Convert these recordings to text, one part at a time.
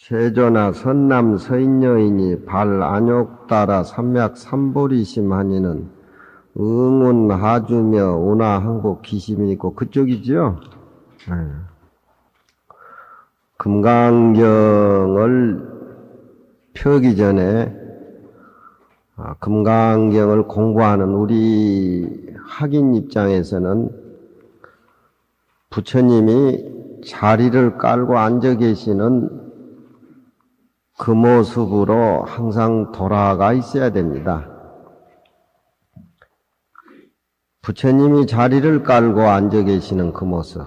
세조나 선남 서인여인이 발 안욕 따라 삼약 삼보리심하니는 응운 하주며 운하 항복 기심이 있고 그쪽이죠. 금강경을 펴기 전에 금강경을 공부하는 우리 학인 입장에서는 부처님이 자리를 깔고 앉아 계시는 그 모습으로 항상 돌아가 있어야 됩니다. 부처님이 자리를 깔고 앉아 계시는 그 모습.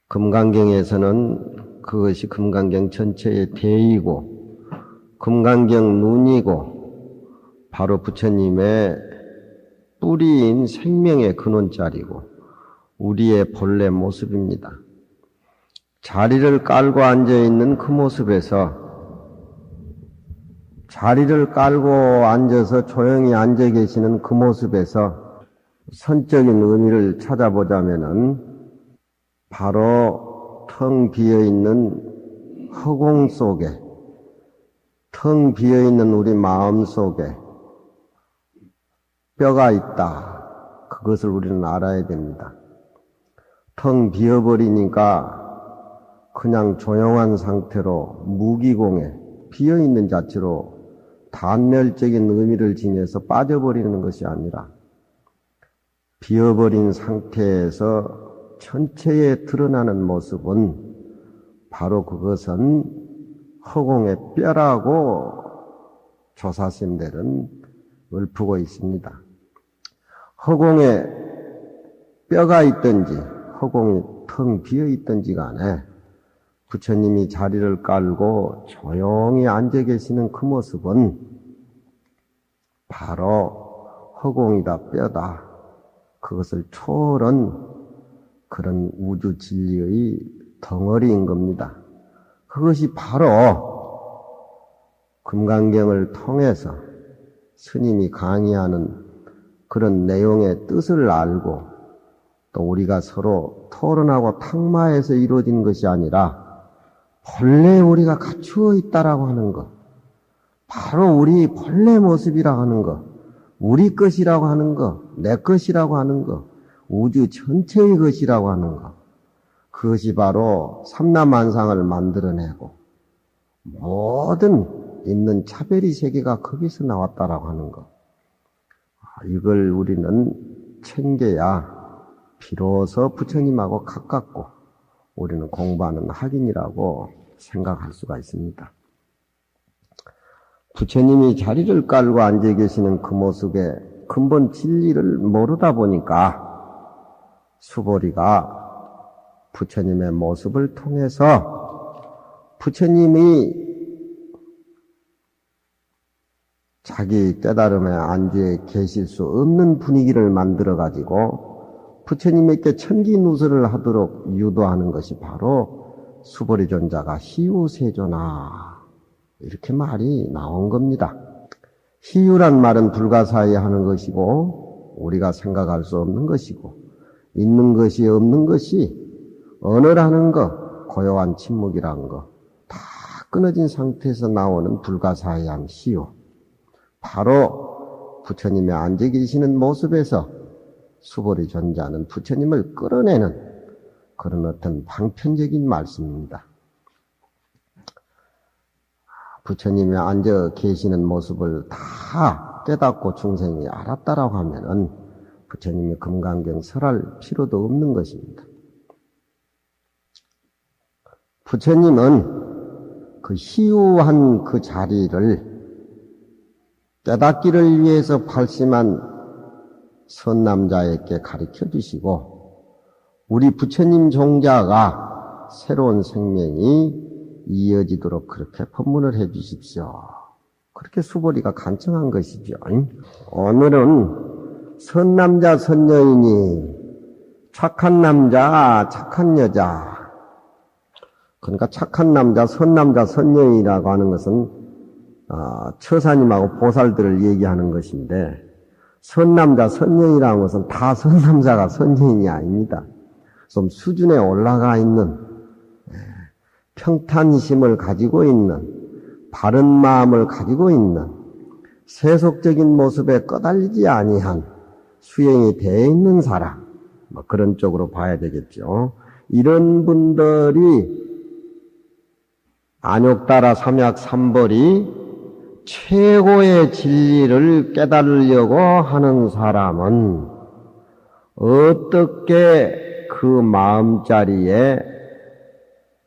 금강경에서는 그것이 금강경 전체의 대이고 금강경 눈이고 바로 부처님의 뿌리인 생명의 근원자리고 우리의 본래 모습입니다. 자리를 깔고 앉아있는 그 모습에서 자리를 깔고 앉아서 조용히 앉아 계시는 그 모습에서 선적인 의미를 찾아보자면은 바로 텅 비어있는 허공 속에 텅 비어있는 우리 마음 속에 뼈가 있다. 그것을 우리는 알아야 됩니다. 텅 비어버리니까 그냥 조용한 상태로 무기공에 비어있는 자체로 단멸적인 의미를 지녀서 빠져버리는 것이 아니라 비어버린 상태에서 전체에 드러나는 모습은 바로 그것은 허공의 뼈라고 조사쌤들은 읊고 있습니다. 허공에 뼈가 있든지 허공이 텅 비어 있든지 간에 부처님이 자리를 깔고 조용히 앉아 계시는 그 모습은 바로 허공이다 뼈다. 그것을 초월한 그런 우주 진리의 덩어리인 겁니다. 그것이 바로 금강경을 통해서 스님이 강의하는 그런 내용의 뜻을 알고 또 우리가 서로 토론하고 탁마해서 이루어진 것이 아니라 본래 우리가 갖추어 있다라고 하는 것, 바로 우리 본래 모습이라고 하는 것, 우리 것이라고 하는 것, 내 것이라고 하는 것, 우주 전체의 것이라고 하는 것, 그것이 바로 삼라만상을 만들어내고 모든 있는 차별의 세계가 거기서 나왔다라고 하는 것, 이걸 우리는 챙겨야 비로소 부처님하고 가깝고 우리는 공부하는 학인이라고 생각할 수가 있습니다. 부처님이 자리를 깔고 앉아 계시는 그 모습의 근본 진리를 모르다 보니까 수보리가 부처님의 모습을 통해서 부처님이 자기 깨달음의 안주에 계실 수 없는 분위기를 만들어가지고 부처님에게 천기누설을 하도록 유도하는 것이 바로 수보리 존자가 희유세조나 이렇게 말이 나온 겁니다. 희유란 말은 불가사의 하는 것이고 우리가 생각할 수 없는 것이고 있는 것이 없는 것이 언어라는 것, 고요한 침묵이라는 것 다 끊어진 상태에서 나오는 불가사의한 희유, 바로 부처님의 앉아 계시는 모습에서 수보리 존자는 부처님을 끌어내는 그런 어떤 방편적인 말씀입니다. 부처님이 앉아 계시는 모습을 다 깨닫고 중생이 알았다라고 하면은 부처님이 금강경 설할 필요도 없는 것입니다. 부처님은 그 희유한 그 자리를 깨닫기를 위해서 발심한 선남자에게 가르쳐 주시고 우리 부처님 종자가 새로운 생명이 이어지도록 그렇게 법문을 해 주십시오. 그렇게 수보리가 간청한 것이죠. 오늘은 선남자 선여인이 착한 남자 착한 여자, 그러니까 착한 남자 선남자 선여인이라고 하는 것은 처사님하고 보살들을 얘기하는 것인데 선남자 선여인이라는 것은 다 선남자가 선여인이 아닙니다. 좀 수준에 올라가 있는 평탄심을 가지고 있는, 바른 마음을 가지고 있는, 세속적인 모습에 꺼달리지 아니한 수행이 되어 있는 사람, 그런 쪽으로 봐야 되겠죠. 이런 분들이 안욕따라 삼약 삼벌이 최고의 진리를 깨달으려고 하는 사람은 어떻게 그 마음자리에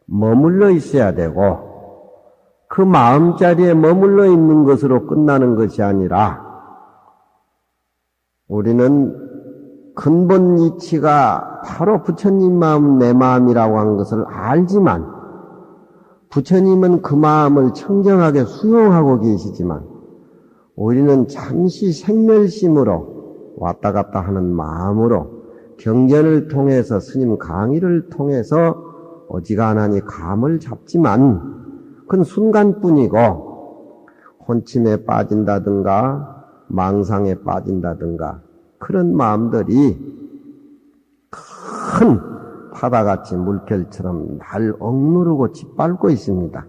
머물러 있어야 되고, 그 마음자리에 머물러 있는 것으로 끝나는 것이 아니라 우리는 근본 이치가 바로 부처님 마음, 내 마음이라고 하는 것을 알지만, 부처님은 그 마음을 청정하게 수용하고 계시지만 우리는 잠시 생멸심으로 왔다 갔다 하는 마음으로 경전을 통해서, 스님 강의를 통해서 어지간하니 감을 잡지만 그건 순간뿐이고, 혼침에 빠진다든가 망상에 빠진다든가 그런 마음들이 큰 바다같이 물결처럼 날 억누르고 짓밟고 있습니다.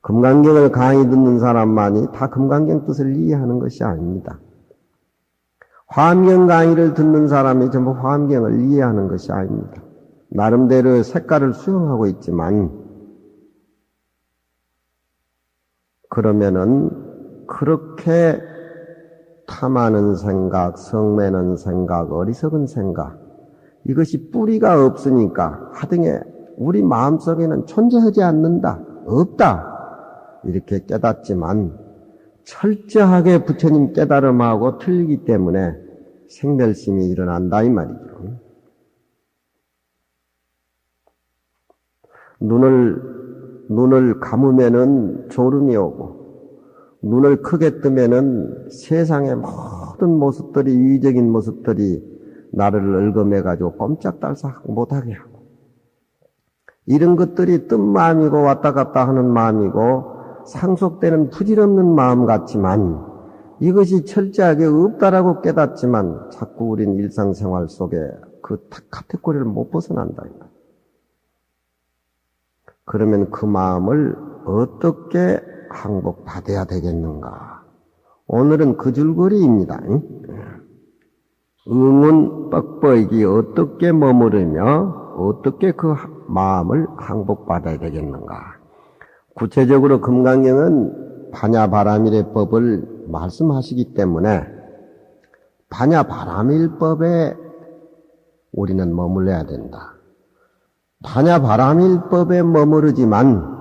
금강경을 강의 듣는 사람만이 다 금강경 뜻을 이해하는 것이 아닙니다. 화엄경 강의를 듣는 사람이 전부 화엄경을 이해하는 것이 아닙니다. 나름대로 색깔을 수용하고 있지만, 그러면은 그렇게 탐하는 생각, 성매는 생각, 어리석은 생각, 이것이 뿌리가 없으니까 하등에 우리 마음속에는 존재하지 않는다, 없다, 이렇게 깨닫지만 철저하게 부처님 깨달음하고 틀리기 때문에 생멸심이 일어난다 이 말이죠. 눈을 감으면은 졸음이 오고, 눈을 크게 뜨면은 세상의 모든 모습들이, 이의적인 모습들이 나를 얽어매가지고 꼼짝달싹 못하게 하고, 이런 것들이 뜬 마음이고 왔다 갔다 하는 마음이고 상속되는 부질없는 마음 같지만, 이것이 철저하게 없다라고 깨닫지만 자꾸 우린 일상생활 속에 그 카테고리를 못 벗어난다. 그러면 그 마음을 어떻게 항복받아야 되겠는가? 오늘은 그 줄거리입니다. 응운 뻑뻑이 어떻게 머무르며 어떻게 그 마음을 항복받아야 되겠는가? 구체적으로 금강경은 반야바라밀법을 말씀하시기 때문에 반야바라밀법에 우리는 머물러야 된다. 반야바라밀법에 머무르지만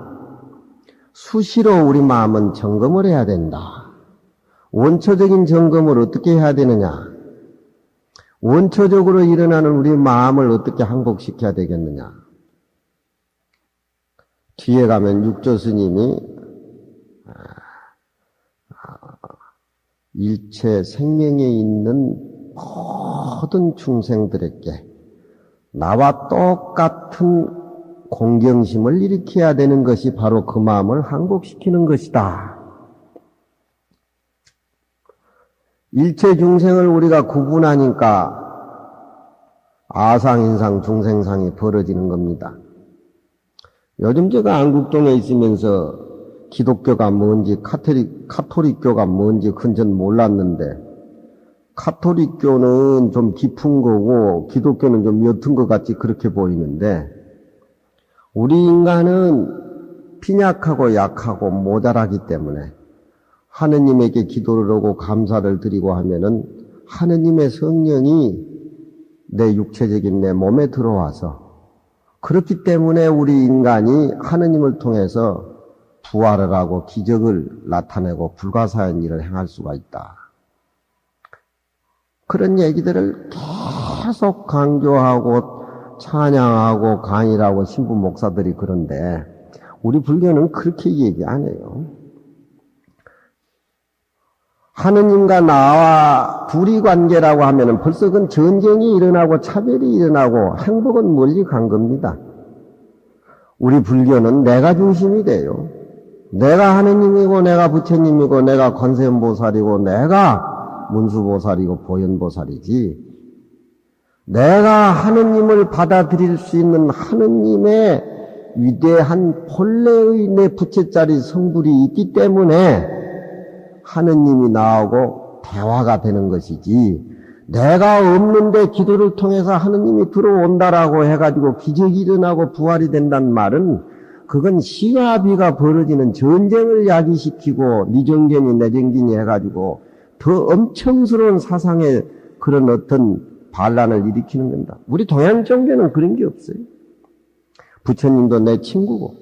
수시로 우리 마음은 점검을 해야 된다. 원초적인 점검을 어떻게 해야 되느냐? 원초적으로 일어나는 우리 마음을 어떻게 항복시켜야 되겠느냐? 뒤에 가면 육조 스님이 일체 생명에 있는 모든 중생들에게 나와 똑같은 공경심을 일으켜야 되는 것이 바로 그 마음을 항복시키는 것이다. 일체 중생을 우리가 구분하니까 아상인상 중생상이 벌어지는 겁니다. 요즘 제가 안국동에 있으면서 기독교가 뭔지 카톨릭교가 뭔지 그전 몰랐는데, 카톨릭교는 좀 깊은 거고 기독교는 좀 옅은 것 같이 그렇게 보이는데, 우리 인간은 빈약하고 약하고 모자라기 때문에 하느님에게 기도를 하고 감사를 드리고 하면은 하느님의 성령이 내 육체적인 내 몸에 들어와서, 그렇기 때문에 우리 인간이 하느님을 통해서 부활을 하고 기적을 나타내고 불가사의한 일을 행할 수가 있다. 그런 얘기들을 계속 강조하고 찬양하고 강의를 하고 신부 목사들이 그런데 우리 불교는 그렇게 얘기 안 해요. 하느님과 나와 둘이 관계라고 하면은 벌써 그건 전쟁이 일어나고 차별이 일어나고 행복은 멀리 간 겁니다. 우리 불교는 내가 중심이 돼요. 내가 하느님이고 내가 부처님이고 내가 관세음보살이고 내가 문수보살이고 보현보살이지, 내가 하느님을 받아들일 수 있는 하느님의 위대한 본래의 내 부채짜리 성불이 있기 때문에 하느님이 나오고 대화가 되는 것이지, 내가 없는데 기도를 통해서 하느님이 들어온다라고 해가지고 기적이 일어나고 부활이 된다는 말은 그건 시와 비가 벌어지는 전쟁을 야기시키고 네 정견이 내 정견이 해가지고 더 엄청스러운 사상의 그런 어떤 반란을 일으키는 겁니다. 우리 동양 종교는 그런 게 없어요. 부처님도 내 친구고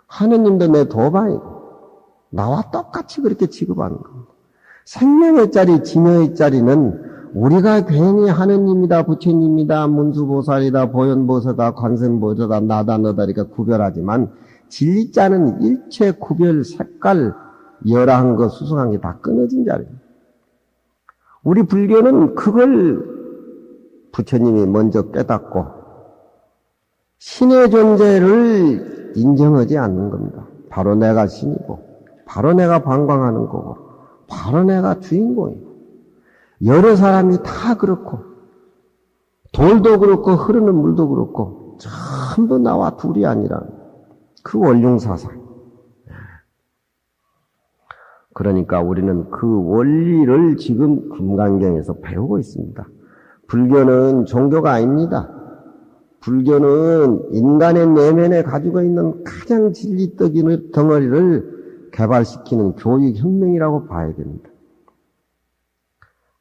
하느님도 내 도반이고 나와 똑같이 그렇게 취급하는 겁니다. 생명의 자리, 진여의 자리는 우리가 괜히 하느님이다, 부처님이다, 문수보살이다, 보현보사다, 관세음보사다, 나다, 너다 이렇게 구별하지만 진리자는 일체 구별, 색깔, 열한 것, 수승한 게 다 끊어진 자리입니다. 우리 불교는 그걸 부처님이 먼저 깨닫고 신의 존재를 인정하지 않는 겁니다. 바로 내가 신이고, 바로 내가 방광하는 거고, 바로 내가 주인공이고, 여러 사람이 다 그렇고, 돌도 그렇고, 흐르는 물도 그렇고, 전부 나와 둘이 아니라 그 원흉사상. 그러니까 우리는 그 원리를 지금 금강경에서 배우고 있습니다. 불교는 종교가 아닙니다. 불교는 인간의 내면에 가지고 있는 가장 진리 덩어리를 개발시키는 교육혁명이라고 봐야 됩니다.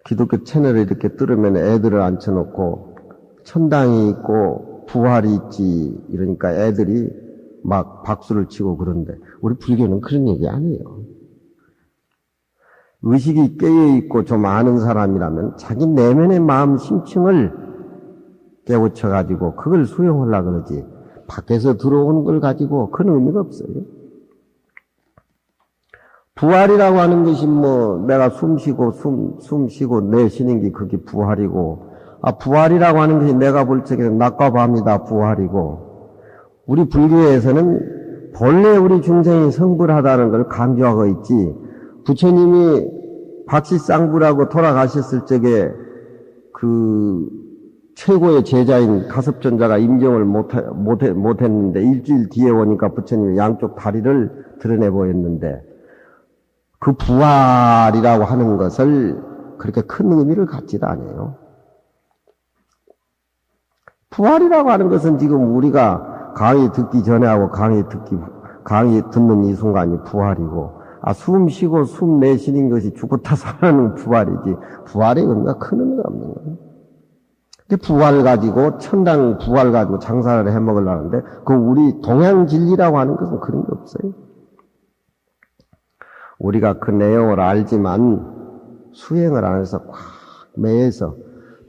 기독교 채널을 이렇게 들으면 애들을 앉혀놓고 천당이 있고 부활이 있지 이러니까 애들이 막 박수를 치고 그런데 우리 불교는 그런 얘기 아니에요. 의식이 깨어있고 좀 아는 사람이라면 자기 내면의 마음 심층을 깨우쳐가지고 그걸 수용하려고 그러지 밖에서 들어오는 걸 가지고 그런 의미가 없어요. 부활이라고 하는 것이 내가 숨 쉬고 내쉬는 게 그게 부활이고, 부활이라고 하는 것이 내가 볼 적에 낮과 밤이다 부활이고, 우리 불교에서는 본래 우리 중생이 성불하다는 걸 강조하고 있지, 부처님이 박시쌍불하고 돌아가셨을 적에 그 최고의 제자인 가섭존자가 임정을 못했는데 일주일 뒤에 오니까 부처님이 양쪽 다리를 드러내 보였는데 그 부활이라고 하는 것을 그렇게 큰 의미를 갖지도 않아요. 부활이라고 하는 것은 지금 우리가 강의 듣기 전에 하고 강의 듣는 이 순간이 부활이고, 숨 쉬고 숨 내쉬는 것이 죽었다 살아나는 부활이지, 부활의 의미가 큰 의미가 없는 거예요. 근데 부활 가지고, 천당 부활 가지고 장사를 해 먹으려는데, 그 우리 동양 진리라고 하는 것은 그런 게 없어요. 우리가 그 내용을 알지만 수행을 안 해서 꽉 매여서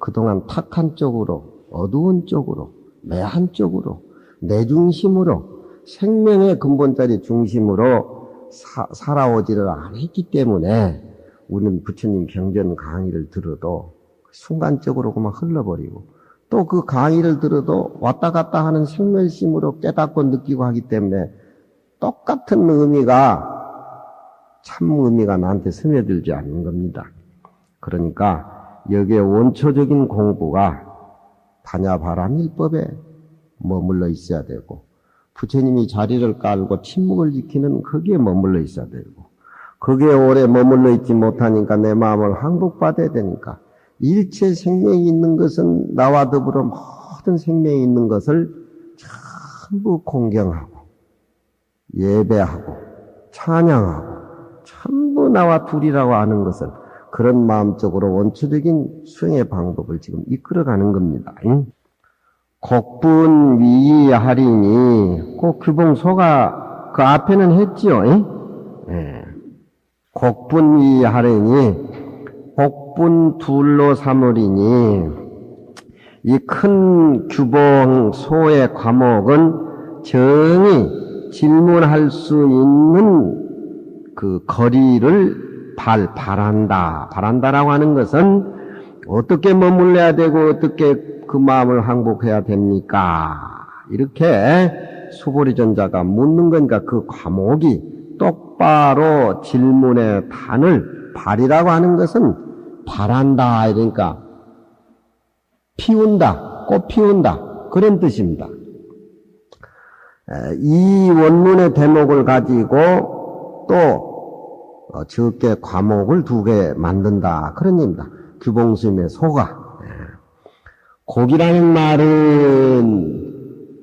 그동안 탁한 쪽으로, 어두운 쪽으로, 매한 쪽으로, 내 중심으로, 생명의 근본자리 중심으로 살아오지를 않았기 때문에 우리는 부처님 경전 강의를 들어도 순간적으로 그만 흘러버리고, 또 그 강의를 들어도 왔다 갔다 하는 생멸심으로 깨닫고 느끼고 하기 때문에 똑같은 의미가 참 의미가 나한테 스며들지 않는 겁니다. 그러니까 여기에 원초적인 공부가 반야바람일법에 머물러 있어야 되고, 부처님이 자리를 깔고 침묵을 지키는 거기에 머물러 있어야 되고, 거기에 오래 머물러 있지 못하니까 내 마음을 항복받아야 되니까, 일체 생명이 있는 것은 나와 더불어 모든 생명이 있는 것을 전부 공경하고 예배하고 찬양하고 전부 나와 둘이라고 하는 것을, 그런 마음적으로 원초적인 수행의 방법을 지금 이끌어가는 겁니다. 곡분 위하리니, 꼭 규봉소가 그 앞에는 했지요. 곡분 위하리니, 곡분 둘로 삼으리니, 이 큰 규봉소의 과목은 정의 질문할 수 있는 그 거리를 바란다라고 하는 것은 어떻게 머물러야 되고 어떻게 그 마음을 항복해야 됩니까? 이렇게 수보리존자가 묻는 거니까 그 과목이 똑바로 질문의 단을, 발이라고 하는 것은 바란다, 이러니까 피운다, 꽃 피운다, 그런 뜻입니다. 이 원문의 대목을 가지고 또 적게 과목을 2개 만든다. 그런 얘기입니다. 규봉스님의 소가. 곡이라는 말은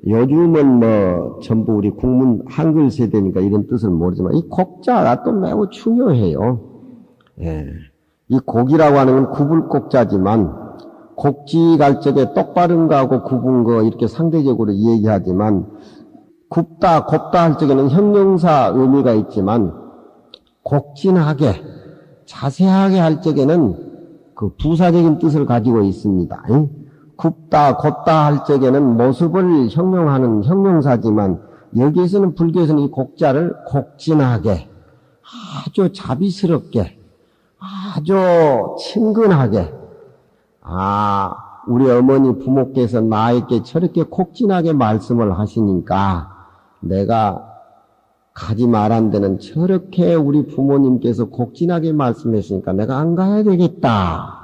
요즘은 뭐 전부 우리 국문 한글 세대니까 이런 뜻을 모르지만 이 곡자가 또 매우 중요해요. 이 곡이라고 하는 건 구불곡자지만 곡지 갈 적에 똑바른 거하고 굽은 거 이렇게 상대적으로 얘기하지만 굽다 곱다 할 적에는 형용사 의미가 있지만 곡진하게 자세하게 할 적에는 그 부사적인 뜻을 가지고 있습니다. 굽다 곱다 할 적에는 모습을 형용하는 형용사지만 여기에서는 불교에서는 이 곡자를 곡진하게 아주 자비스럽게 아주 친근하게 우리 어머니 부모께서 나에게 저렇게 곡진하게 말씀을 하시니까 내가 가지 말한 데는 저렇게 우리 부모님께서 곡진하게 말씀했으니까 내가 안 가야 되겠다.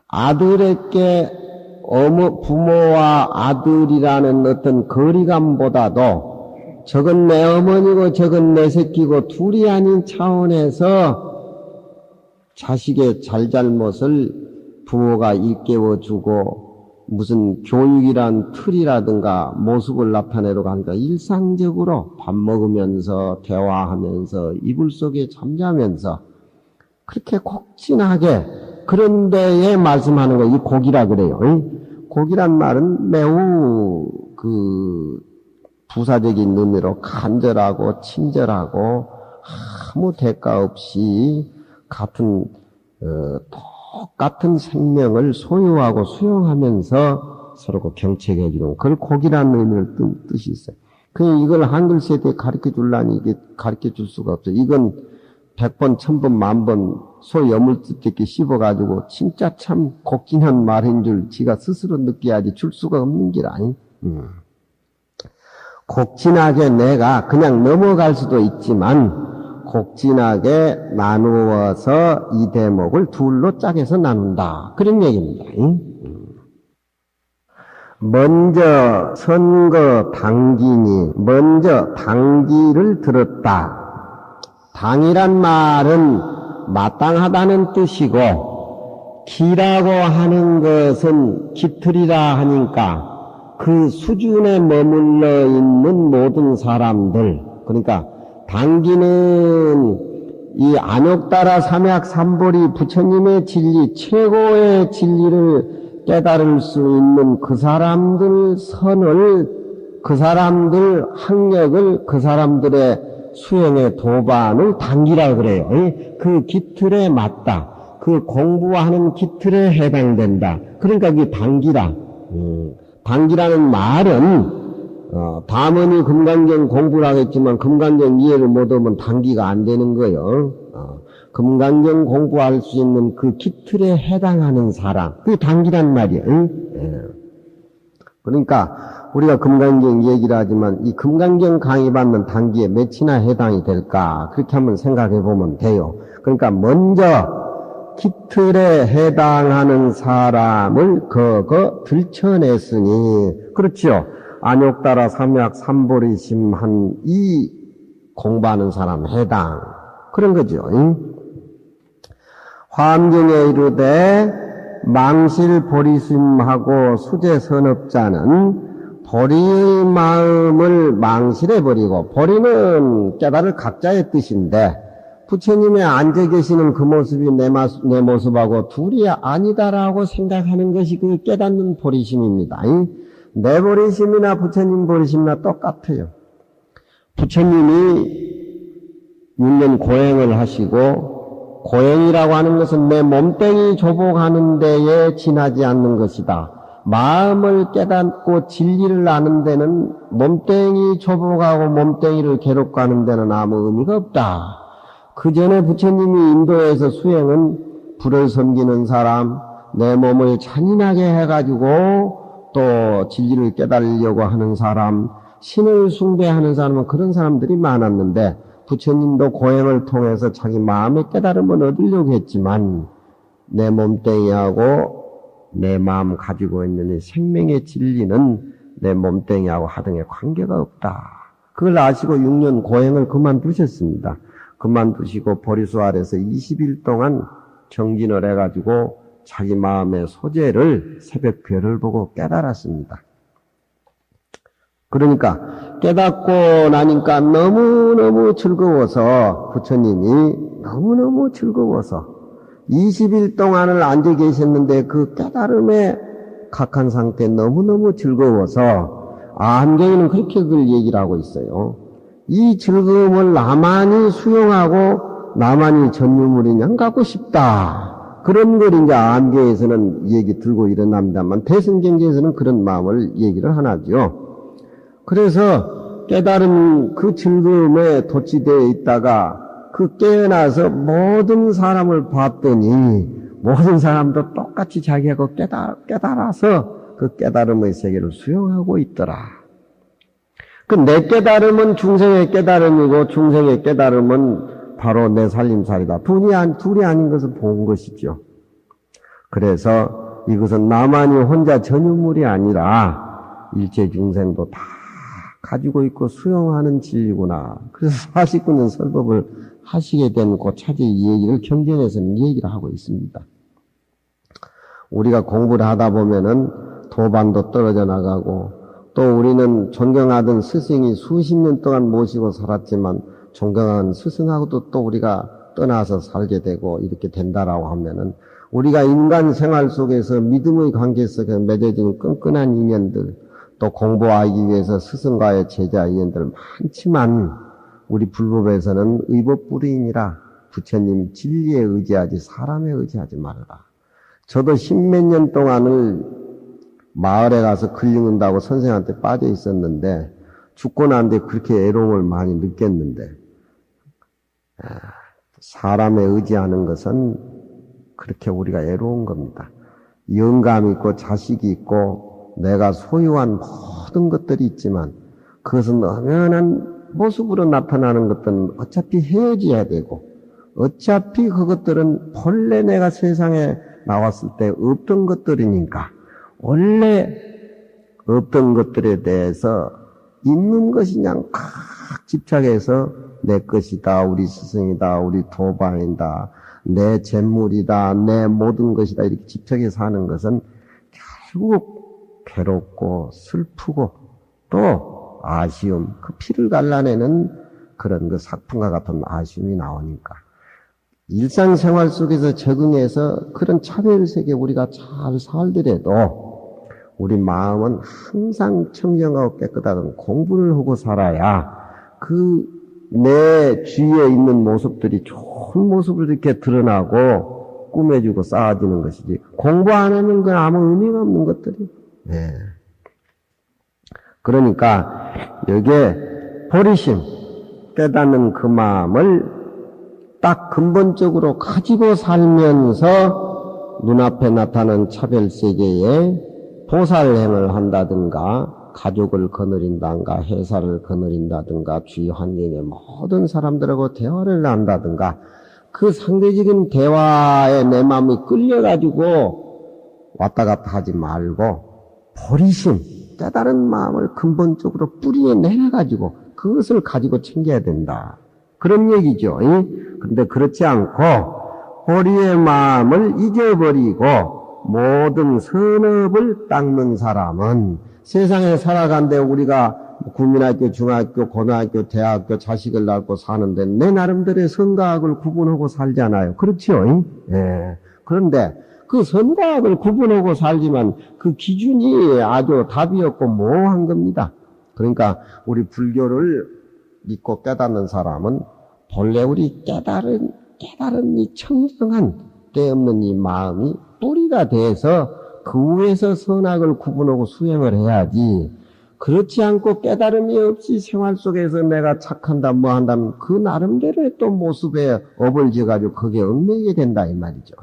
아들에게 부모와 아들이라는 어떤 거리감보다도 저건 내 어머니고 저건 내 새끼고 둘이 아닌 차원에서 자식의 잘잘못을 부모가 일깨워주고 무슨 교육이란 틀이라든가 모습을 나타내려고 하니까 일상적으로 밥 먹으면서 대화하면서 이불 속에 잠자면서 그렇게 곡진하게 그런 데에 말씀하는 거 이 곡이라 그래요. 곡이란 말은 매우 부사적인 의미로 간절하고 친절하고 아무 대가 없이 똑같은 생명을 소유하고 수용하면서 서로 경책해주는 그걸 곡이라는 의미를 뜻이 있어요. 이걸 한글 세대에 가르쳐 주려니 이게 가르쳐 줄 수가 없어요. 이건 100번, 1000번, 10,000번 소 여물뜯게 씹어가지고 진짜 참 곡진한 말인 줄 지가 스스로 느껴야지 줄 수가 없는 길 아니? 곡진하게 내가 그냥 넘어갈 수도 있지만 곡진하게 나누어서 이 대목을 둘로 짝해서 나눈다. 그런 얘기입니다. 먼저 선거 당기니 먼저 당기를 들었다. 당이란 말은 마땅하다는 뜻이고 기라고 하는 것은 기틀이라 하니까 그 수준에 머물러 있는 모든 사람들 그러니까 당기는 이 안욕따라 삼약삼보리 부처님의 진리 최고의 진리를 깨달을 수 있는 그 사람들 선을 그 사람들 학력을 그 사람들의 수행의 도반을 당기라 그래요. 그 기틀에 맞다. 그 공부하는 기틀에 해당된다. 그러니까 그게 당기라. 당기라는 말은 다문이 금강경 공부를 하겠지만 금강경 이해를 못하면 당기가 안 되는 거예요. 금강경 공부할 수 있는 그 기틀에 해당하는 사람. 그게 당기란 말이에요. 그러니까 우리가 금강경 얘기를 하지만 이 금강경 강의받는 단기에 몇이나 해당이 될까? 그렇게 한번 생각해 보면 돼요. 그러니까 먼저 기틀에 해당하는 사람을 들춰냈으니 그렇죠. 안욕따라 삼약 삼보리심한 이 공부하는 사람 해당 그런 거죠. 화엄경에 이르되 망실 보리심하고 수제선업자는 보리의 마음을 망실해버리고 보리는 깨달을 각자의 뜻인데 부처님의 앉아 계시는 그 모습이 내 모습하고 둘이 아니다라고 생각하는 것이 그 깨닫는 보리심입니다. 내 보리심이나 부처님 보리심이나 똑같아요. 부처님이 6년 고행을 하시고 고행이라고 하는 것은 내 몸뚱이 조복하는 데에 지나지 않는 것이다. 마음을 깨닫고 진리를 아는 데는 몸뚱이 조복하고 몸뚱이를 괴롭가는 데는 아무 의미가 없다. 그 전에 부처님이 인도에서 수행은 불을 섬기는 사람, 내 몸을 잔인하게 해가지고 또 진리를 깨달으려고 하는 사람, 신을 숭배하는 사람은 그런 사람들이 많았는데 부처님도 고행을 통해서 자기 마음의 깨달음을 얻으려고 했지만 내 몸뚱이하고 내 마음 가지고 있는 이 생명의 진리는 내 몸뚱이하고 하등에 관계가 없다. 그걸 아시고 6년 고행을 그만두셨습니다. 그만두시고 보리수 아래서 20일 동안 정진을 해가지고 자기 마음의 소재를 새벽 별을 보고 깨달았습니다. 그러니까 깨닫고 나니까 너무너무 즐거워서 부처님이 너무너무 즐거워서 20일 동안을 앉아 계셨는데 그 깨달음에 각한 상태 너무너무 즐거워서 안경에는 그렇게 그걸 얘기를 하고 있어요. 이 즐거움을 나만이 수용하고 나만이 전유물이냐 갖고 싶다. 그런 걸 이제 안경에서는 얘기 들고 일어납니다만 대승경제에서는 그런 마음을 얘기를 하나죠. 그래서 깨달은 그 즐거움에 도취되어 있다가 그 깨어나서 모든 사람을 봤더니 모든 사람도 똑같이 자기하고 깨달아서 그 깨달음의 세계를 수용하고 있더라. 그 내 깨달음은 중생의 깨달음이고 중생의 깨달음은 바로 내 살림살이다. 둘이 아닌 것을 본 것이죠. 그래서 이것은 나만이 혼자 전유물이 아니라 일체 중생도 다 가지고 있고 수용하는 진리구나. 그래서 49년 설법을 하시게 된 그 차제의 얘기를 경전에서는 얘기를 하고 있습니다. 우리가 공부를 하다 보면은 도반도 떨어져 나가고 또 우리는 존경하던 스승이 수십 년 동안 모시고 살았지만 존경한 스승하고도 또 우리가 떠나서 살게 되고 이렇게 된다라고 하면은 우리가 인간 생활 속에서 믿음의 관계 속에 맺어진 끈끈한 인연들 또 공부하기 위해서 스승과의 제자 인연들 많지만 우리 불법에서는 의법불이니라 부처님 진리에 의지하지 사람에 의지하지 말아라. 저도 십몇 년 동안을 마을에 가서 글 읽는다고 선생한테 빠져 있었는데 죽고 난 뒤에 그렇게 애로움을 많이 느꼈는데 사람에 의지하는 것은 그렇게 우리가 애로운 겁니다. 영감 있고 자식이 있고 내가 소유한 모든 것들이 있지만 그것은 엄연한 모습으로 나타나는 것들은 어차피 헤어져야 되고 어차피 그것들은 본래 내가 세상에 나왔을 때 없던 것들이니까 원래 없던 것들에 대해서 있는 것이냐 꽉 집착해서 내 것이다, 우리 스승이다, 우리 도반이다, 내 재물이다, 내 모든 것이다 이렇게 집착해서 하는 것은 결국 괴롭고 슬프고 또 아쉬움, 그 피를 갈라내는 그런 그 사품과 같은 아쉬움이 나오니까 일상생활 속에서 적응해서 그런 차별세계 우리가 잘 살더라도 우리 마음은 항상 청정하고 깨끗하고 공부를 하고 살아야 그 내 주위에 있는 모습들이 좋은 모습을 이렇게 드러나고 꾸며주고 쌓아지는 것이지 공부 안 하는 건 아무 의미가 없는 것들이. 네. 그러니까 여기에 보리심 깨닫는 그 마음을 딱 근본적으로 가지고 살면서 눈앞에 나타나는 차별세계에 보살행을 한다든가 가족을 거느린다든가 회사를 거느린다든가 주위 환경의 모든 사람들하고 대화를 한다든가 그 상대적인 대화에 내 마음이 끌려가지고 왔다 갔다 하지 말고 보리심 깨달은 마음을 근본적으로 뿌리에 내려가지고 그것을 가지고 챙겨야 된다. 그런 얘기죠. 그런데 그렇지 않고 보리의 마음을 잊어버리고 모든 선업을 닦는 사람은 세상에 살아간데 우리가 국민학교, 중학교, 고등학교, 대학교 자식을 낳고 사는데 내 나름대로의 선과학을 구분하고 살잖아요. 그렇죠? 예. 그런데 그 선과학을 구분하고 살지만 그 기준이 아주 답이 없고 모호한 겁니다. 그러니까 우리 불교를 믿고 깨닫는 사람은 본래 우리 깨달은 이 청정한 때 없는 이 마음이 뿌리가 돼서 그 위에서 선악을 구분하고 수행을 해야지 그렇지 않고 깨달음이 없이 생활 속에서 내가 착한다 뭐 한다면 그 나름대로의 또 모습에 업을 지어가지고 거기에 얽매이게 된다 이 말이죠.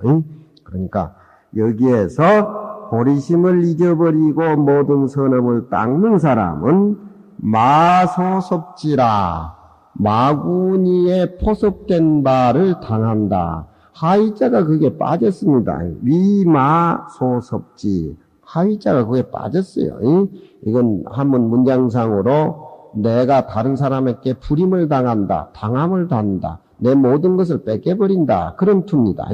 그러니까 여기에서 보리심을 잊어버리고 모든 선업을 닦는 사람은 마소섭지라 마구니에 포섭된 바를 당한다. 하이자가 그게 빠졌습니다. 위마소섭지 하위자가 그게 빠졌어요. 이건 한문 문장상으로 내가 다른 사람에게 불임을 당한다, 당함을 당한다, 내 모든 것을 뺏겨버린다, 그런 투입니다.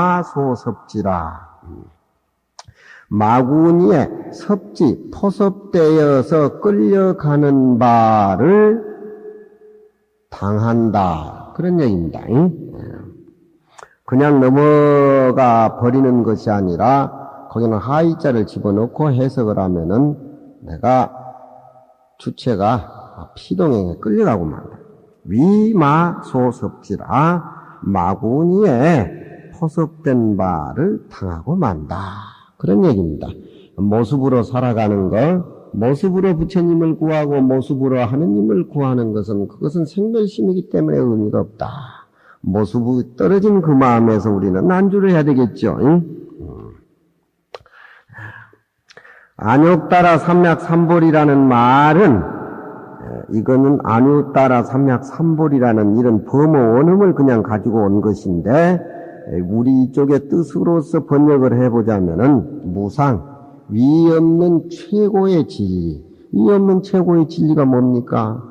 위마소섭지라. 마구니에 섭지, 포섭되어서 끌려가는 바를 당한다, 그런 얘기입니다. 그냥 넘어가 버리는 것이 아니라 거기는 하위자를 집어넣고 해석을 하면은 내가 주체가 피동행에 끌려가고 말다. 위마소섭지라 마구니에 포섭된 바를 당하고 만다. 그런 얘기입니다. 모습으로 살아가는 것, 모습으로 부처님을 구하고 모습으로 하느님을 구하는 것은 그것은 생멸심이기 때문에 의미가 없다. 모습이 떨어진 그 마음에서 우리는 안주를 해야 되겠죠. 안욕따라 삼약삼볼이라는 말은 이거는 안욕따라 삼약삼볼이라는 이런 범어 원음을 그냥 가지고 온 것인데 우리 쪽의 뜻으로서 번역을 해보자면은 무상, 위 없는 최고의 진리. 위 없는 최고의 진리가 뭡니까?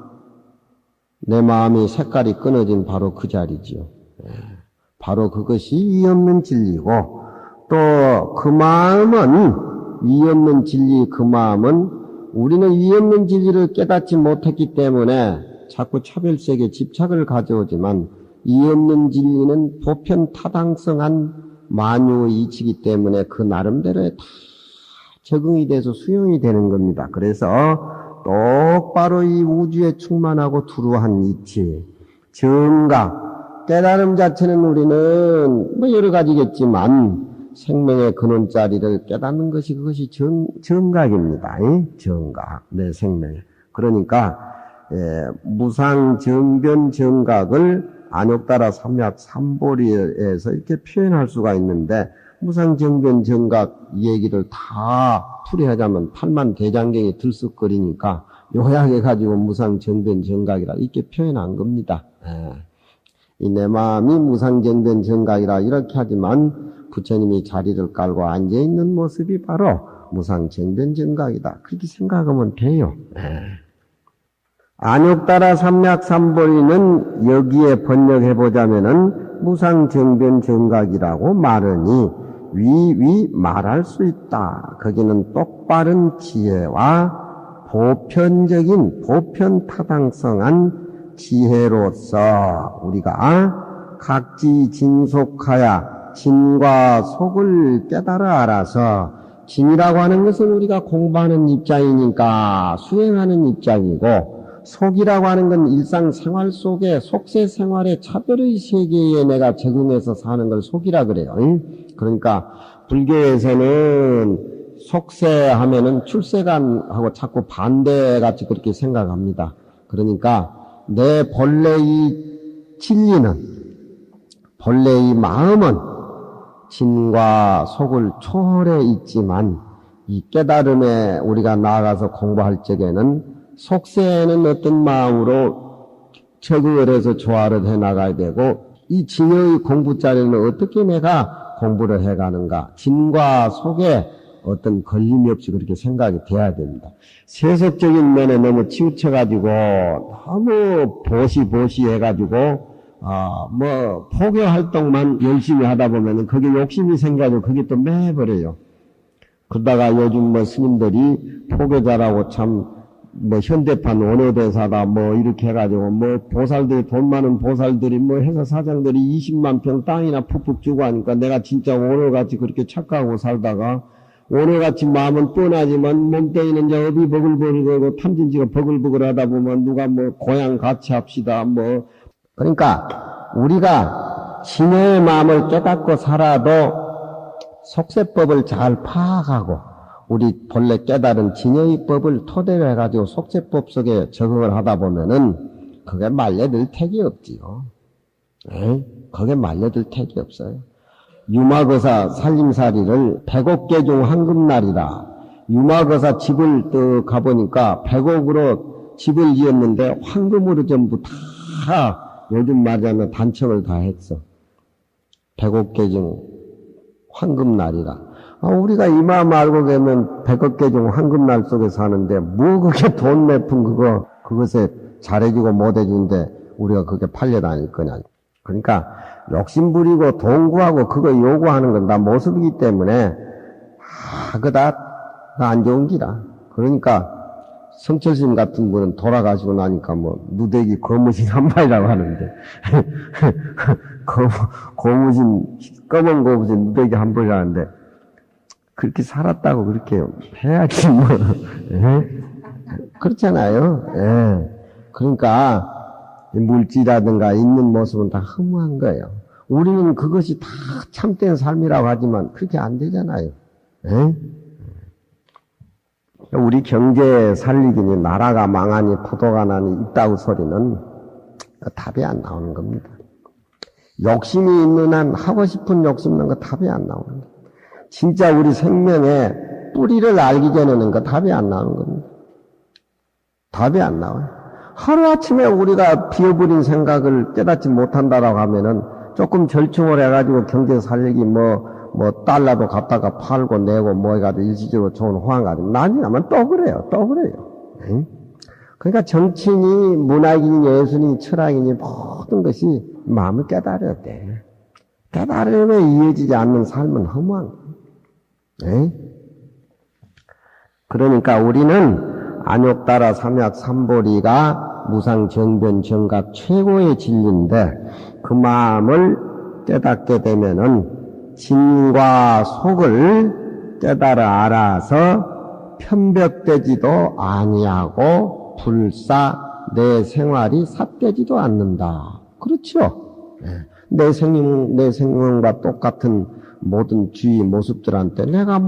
내 마음의 색깔이 끊어진 바로 그 자리지요. 바로 그것이 위 없는 진리고 또 그 마음은 위 없는 진리 그 마음은 우리는 위 없는 진리를 깨닫지 못했기 때문에 자꾸 차별색에 집착을 가져오지만 위 없는 진리는 보편 타당성한 만유의 이치이기 때문에 그 나름대로에 다 적응이 돼서 수용이 되는 겁니다. 그래서 똑바로 이 우주에 충만하고 두루한 이치, 정각, 깨달음 자체는 우리는 뭐 여러 가지겠지만 생명의 근원자리를 깨닫는 것이 그것이 정각입니다. 정각, 내 생명에. 그러니까 무상, 정변, 정각을 안욕따라 삼약삼보리에서 이렇게 표현할 수가 있는데 무상, 정변, 정각 얘기를 다 풀이하자면 팔만 대장경이 들썩거리니까 요약해가지고 무상, 정변, 정각이라 이렇게 표현한 겁니다. 이 내 마음이 무상, 정변, 정각이라 이렇게 하지만 부처님이 자리를 깔고 앉아있는 모습이 바로 무상, 정변, 정각이다. 그렇게 생각하면 돼요. 안욕따라 삼약삼보리는 여기에 번역해보자면은 무상, 정변, 정각이라고 말하니 위 말할 수 있다. 거기는 똑바른 지혜와 보편적인 보편타당성한 지혜로서 우리가 각지진속하여 진과 속을 깨달아 알아서 진이라고 하는 것은 우리가 공부하는 입장이니까 수행하는 입장이고 속이라고 하는 건 일상생활 속에 속세생활의 차별의 세계에 내가 적응해서 사는 걸 속이라 그래요. 그러니까 불교에서는 속세하면은 출세간하고 자꾸 반대같이 그렇게 생각합니다. 그러니까 내 본래의 진리는 본래의 마음은 진과 속을 초월해 있지만 이 깨달음에 우리가 나아가서 공부할 적에는 속세에는 어떤 마음으로 적응을 해서 조화를 해나가야 되고 이 진의 공부자리는 어떻게 내가 공부를 해가는가 진과 속에 어떤 걸림이 없이 그렇게 생각이 돼야 됩니다. 세속적인 면에 너무 치우쳐가지고 너무 보시 해가지고 포교 활동만 열심히 하다 보면은 그게 욕심이 생겨가지고 그게 또 매버려요. 그러다가 요즘 스님들이 포교자라고 참 현대판 원효대사다 이렇게 해가지고 보살들이 돈 많은 보살들이 회사 사장들이 20만 평 땅이나 푹푹 주고 하니까 내가 진짜 원효같이 그렇게 착각하고 살다가 원효같이 마음은 뻔하지만 몸뚱이는 이제 업이 버글버글거리고 탐진지가 버글버글 하다 보면 누가 고향 같이 합시다 그러니까 우리가 진의 마음을 깨닫고 살아도 속세법을 잘 파악하고 우리 본래 깨달은 진의 법을 토대로 해가지고 속세법 속에 적응을 하다 보면은 그게 말려들 택이 없지요. 그게 말려들 택이 없어요. 유마거사 살림살이를 100억 중 황금날이라 유마거사 집을 또 가보니까 100억으로 집을 지었는데 황금으로 전부 다 요즘 말하자면 단청을 다 했어. 100억 중 황금날이라. 우리가 이 마음 알고 계면 100억 개 중 황금날 속에 사는데 뭐 그게 돈 몇 푼 그것에 잘해주고 못해주는데 우리가 그게 팔려다닐 거냐. 그러니까 욕심 부리고 돈 구하고 그거 요구하는 건 다 모습이기 때문에 그거 다 안 좋은 기라. 그러니까 성철스님 같은 분은 돌아가시고 나니까 누대기 거무신 한 마리라고 하는데 고무신 검은 고무신 누대기 한 마리라는데 그렇게 살았다고 그렇게 해야지 예? 그렇잖아요. 예. 그러니까 물질이라든가 있는 모습은 다 허무한 거예요. 우리는 그것이 다 참된 삶이라고 하지만 그렇게 안 되잖아요. 예? 우리 경제 살리기니 나라가 망하니 포도가 나니 있다고 소리는 답이 안 나오는 겁니다. 욕심이 있는 한 하고 싶은 욕심 있는 거 답이 안 나오는 거예요. 진짜 우리 생명의 뿌리를 알기 전에는 그 답이 안 나오는 겁니다. 답이 안 나와요. 하루아침에 우리가 비어버린 생각을 깨닫지 못한다라고 하면은 조금 절충을 해가지고 경제 살리기 달러도 갖다가 팔고 내고 해가지고 일시적으로 좋은 호황 가지고 난리 나면 또 그래요. 응? 그러니까 정치니 문학이니 예술이니 철학이니 모든 것이 마음을 깨달아야 돼. 깨달음에 이어지지 않는 삶은 허무한 거예요. 그러니까 우리는 안욕따라 삼약 삼보리가 무상정변 정각 최고의 진리인데 그 마음을 깨닫게 되면은 진과 속을 깨달아 알아서 편벽되지도 아니하고 불사 내 생활이 삿되지도 않는다. 그렇죠? 내 생명과 똑같은 모든 주위 모습들한테 내가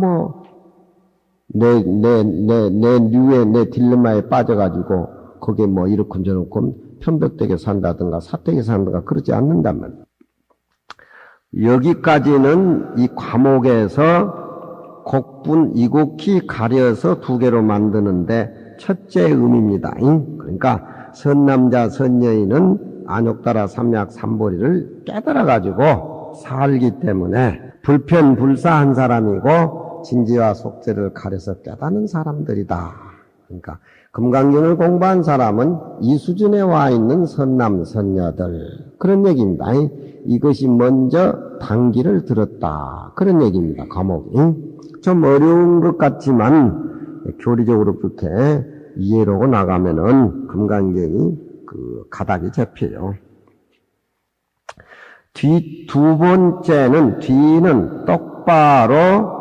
내 류에, 내 딜레마에 빠져가지고, 거기에 이렇군 저렇군 편벽되게 산다든가, 삿되게 산다든가, 그러지 않는다면. 여기까지는 이 과목에서 곡분 이곡히 가려서 두 개로 만드는데, 첫째 의미입니다. 그러니까, 선남자, 선여인은 안욕따라 삼약 삼보리를 깨달아가지고 살기 때문에, 불편불사한 사람이고, 진지와 속죄를 가려서 깨닫는 사람들이다. 그러니까 금강경을 공부한 사람은 이 수준에 와 있는 선남 선녀들 그런 얘기입니다. 이것이 먼저 단기를 들었다. 그런 얘기입니다. 과목이 좀 어려운 것 같지만 교리적으로 그렇게 이해하고 나가면은 금강경이 그 가닥이 잡혀요. 두 번째는 뒤는 똑바로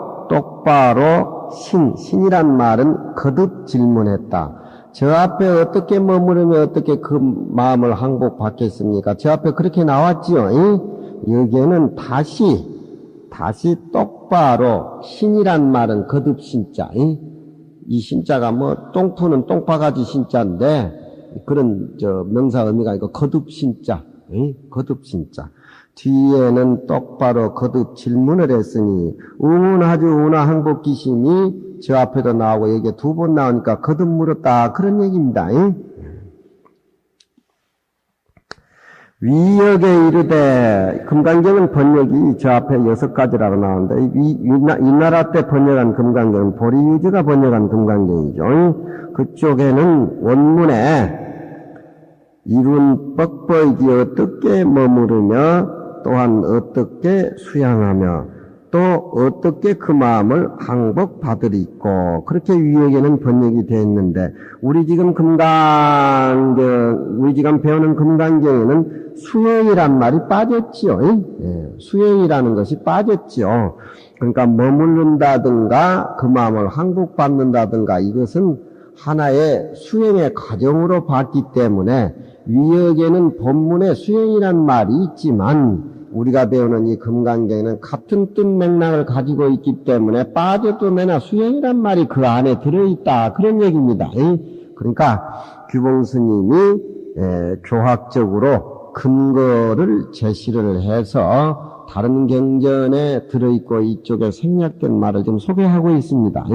신이란 말은 거듭 질문했다. 저 앞에 어떻게 머무르면 어떻게 그 마음을 항복받겠습니까? 저 앞에 그렇게 나왔지요. 여기에는 다시 똑바로 신이란 말은 거듭 신자. 이 신자가 똥푸는 똥바가지 신자인데 그런 명사 의미가 아니고 거듭 신자. 거듭 신자. 뒤에는 똑바로 거듭 질문을 했으니 응운하주 운하 항복기심이 저 앞에도 나오고 여기에 두 번 나오니까 거듭 물었다 그런 얘기입니다. 위역에 이르되 금강경은 번역이 저 앞에 6가지라고 나오는데 이 나라 때 번역한 금강경은 보리유지가 번역한 금강경이죠. 그쪽에는 원문에 이룬 뻑뻑이 어떻게 머무르며 또한 어떻게 수양하며 또 어떻게 그 마음을 항복받으리꼬 그렇게 위에게는 번역이 되어 있는데 우리 지금 배우는 금강경에는 수행이란 말이 빠졌지요. 수행이라는 것이 빠졌지요. 그러니까 머무른다든가 그 마음을 항복받는다든가 이것은 하나의 수행의 과정으로 봤기 때문에 위역에는 본문에 수행이란 말이 있지만 우리가 배우는 이 금강경에는 같은 뜻 맥락을 가지고 있기 때문에 빠져도 내나 수행이란 말이 그 안에 들어있다 그런 얘기입니다. 그러니까 규봉 스님이 교학적으로 근거를 제시를 해서 다른 경전에 들어있고 이쪽에 생략된 말을 좀 소개하고 있습니다.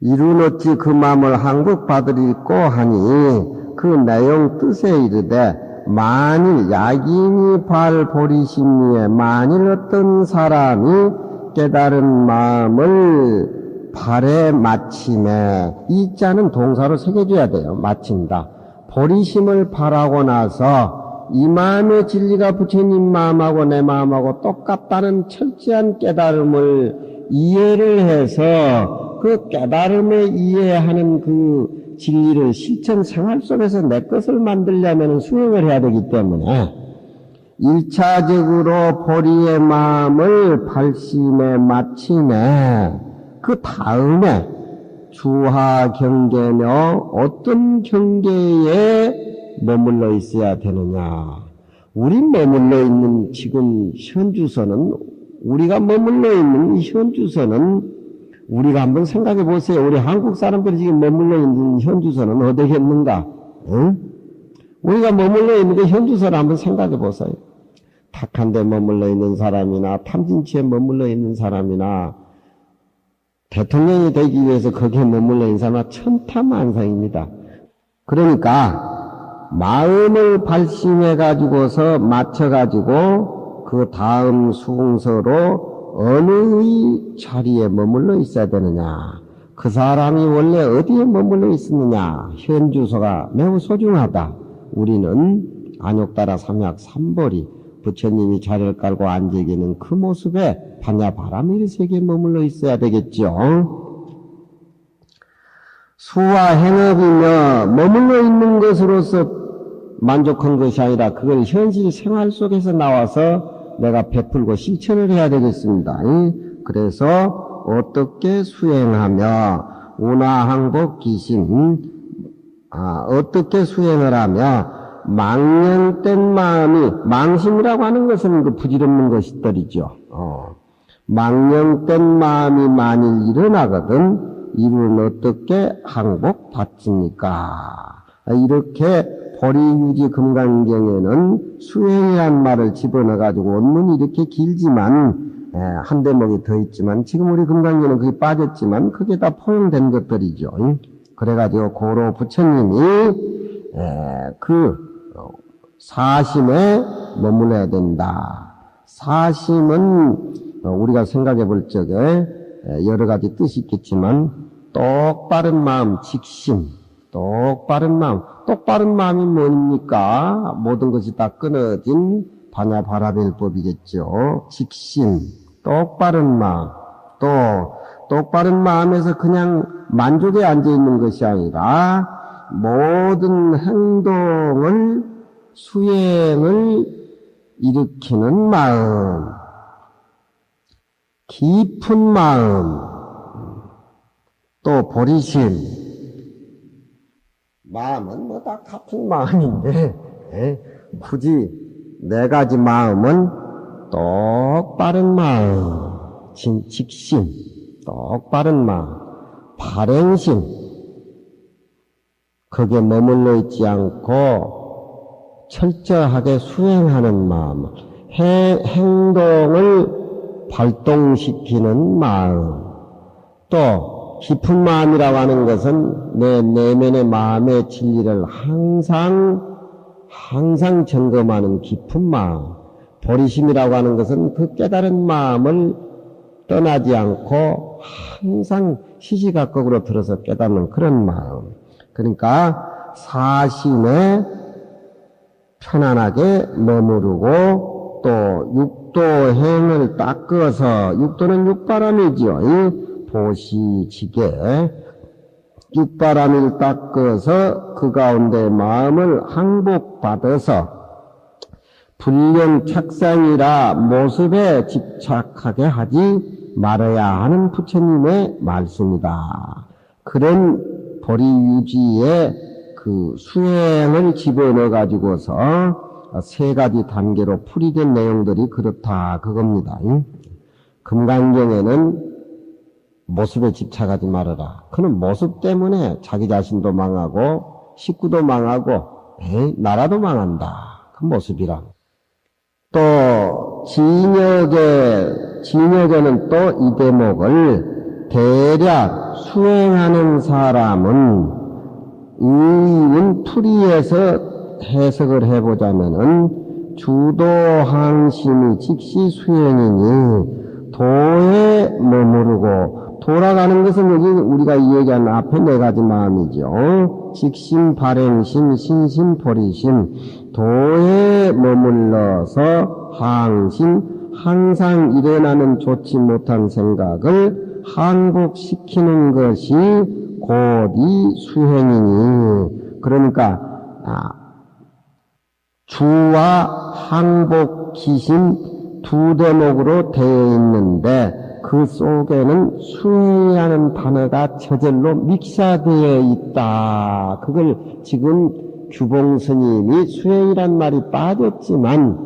이룬 어찌 그 마음을 항복받으리꼬 하니 그 내용 뜻에 이르되 만일 야기니 발보리심리에 만일 어떤 사람이 깨달은 마음을 발에 마침에, 이 자는 동사로 새겨줘야 돼요. 마친다. 보리심을 발하고 나서 이 마음의 진리가 부처님 마음하고 내 마음하고 똑같다는 철저한 깨달음을 이해를 해서 그 깨달음을 이해하는 그 진리를 실천 생활 속에서 내 것을 만들려면 수행을 해야 되기 때문에 1차적으로 보리의 마음을 발심에 마침에 그 다음에 주하 경계며 어떤 경계에 머물러 있어야 되느냐. 우리 머물러 있는 지금 현주소는, 우리가 머물러 있는 이 현주소는 우리가 한번 생각해 보세요. 우리 한국 사람들이 지금 머물러 있는 현주소는 어디겠는가? 응? 우리가 머물러 있는 그 현주소를 한번 생각해 보세요. 탁한 데 머물러 있는 사람이나 탐진치에 머물러 있는 사람이나 대통령이 되기 위해서 거기에 머물러 있는 사람은 천타만상입니다. 그러니까 마음을 발심해 가지고서 맞춰 가지고 그 다음 순서로 어느 자리에 머물러 있어야 되느냐, 그 사람이 원래 어디에 머물러 있었느냐, 현주소가 매우 소중하다. 우리는 안욕따라 삼약 삼보리 부처님이 자리를 깔고 앉아 계는 그 모습에 반야바라밀 세계에 머물러 있어야 되겠죠. 수와 행업이며 머물러 있는 것으로서 만족한 것이 아니라 그걸 현실 생활 속에서 나와서 내가 베풀고 실천을 해야 되겠습니다. 그래서 어떻게 수행하며 운하항복 기심, 어떻게 수행을 하며 망령된 마음이, 망심이라고 하는 것은 그 부질없는 것들이죠. 망령된 마음이 만일 일어나거든 이를 어떻게 항복받습니까? 이렇게 보리유지 금강경에는 수행이란 말을 집어넣어가지고 원문이 이렇게 길지만 한 대목이 더 있지만 지금 우리 금강경은 그게 빠졌지만 그게 다 포용된 것들이죠. 그래가지고 고로 부처님이 그 사심에 머물러야 된다. 사심은 우리가 생각해 볼 적에 여러 가지 뜻이 있겠지만 똑바른 마음, 직심, 똑바른 마음. 똑바른 마음이 뭡니까? 모든 것이 다 끊어진 반야바라밀법이겠죠. 직심, 똑바른 마음. 또 똑바른 마음에서 그냥 만족에 앉아 있는 것이 아니라 모든 행동을, 수행을 일으키는 마음, 깊은 마음, 또 보리심. 마음은 뭐 다 같은 마음인데 굳이 네 가지 마음은 똑바른 마음, 직심, 똑바른 마음, 발행심, 거기에 머물러 있지 않고 철저하게 수행하는 마음, 행동을 발동시키는 마음, 또 깊은 마음이라고 하는 것은 내 내면의 마음의 진리를 항상 점검하는 깊은 마음, 보리심이라고 하는 것은 그 깨달은 마음을 떠나지 않고 항상 시시각각으로 들어서 깨닫는 그런 마음. 그러니까 사심에 편안하게 머무르고 또 육도행을 닦아서, 육도는 육바람이지요. 이 도시지게 육바람을 닦아서 그 가운데 마음을 항복받아서 불령 착상이라 모습에 집착하게 하지 말아야 하는 부처님의 말씀이다. 그런 보리유지의 그 수행을 집어넣어 가지고서 세 가지 단계로 풀이된 내용들이 그렇다 그겁니다. 금강경에는 모습에 집착하지 말아라. 그는 모습 때문에 자기 자신도 망하고 식구도 망하고 나라도 망한다. 그 모습이라. 또 진역에는 또 이 대목을 대략 수행하는 사람은 이은 풀이에서 해석을 해보자면은 주도항심이 즉시 수행이니 도에 머무르고, 도라가는 것은 여기 우리가 이야기한 앞에 네 가지 마음이죠. 직심, 발행심, 신심, 보리심. 도에 머물러서 항심, 항상 일어나는 좋지 못한 생각을 항복시키는 것이 곧 이 수행이니. 그러니까 주와 항복, 기심 두 대목으로 되어 있는데 그 속에는 수행이라는 단어가 저절로 믹사되어 있다. 그걸 지금 규봉 스님이 수행이란 말이 빠졌지만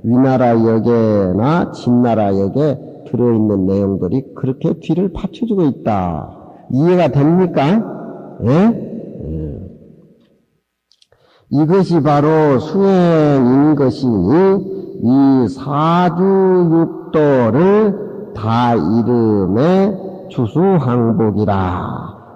위나라 역에나 진나라 역에 들어있는 내용들이 그렇게 뒤를 받쳐주고 있다. 이해가 됩니까? 예? 이것이 바로 수행인 것이니 이 사주육도를 다 이름에 주수항복이라.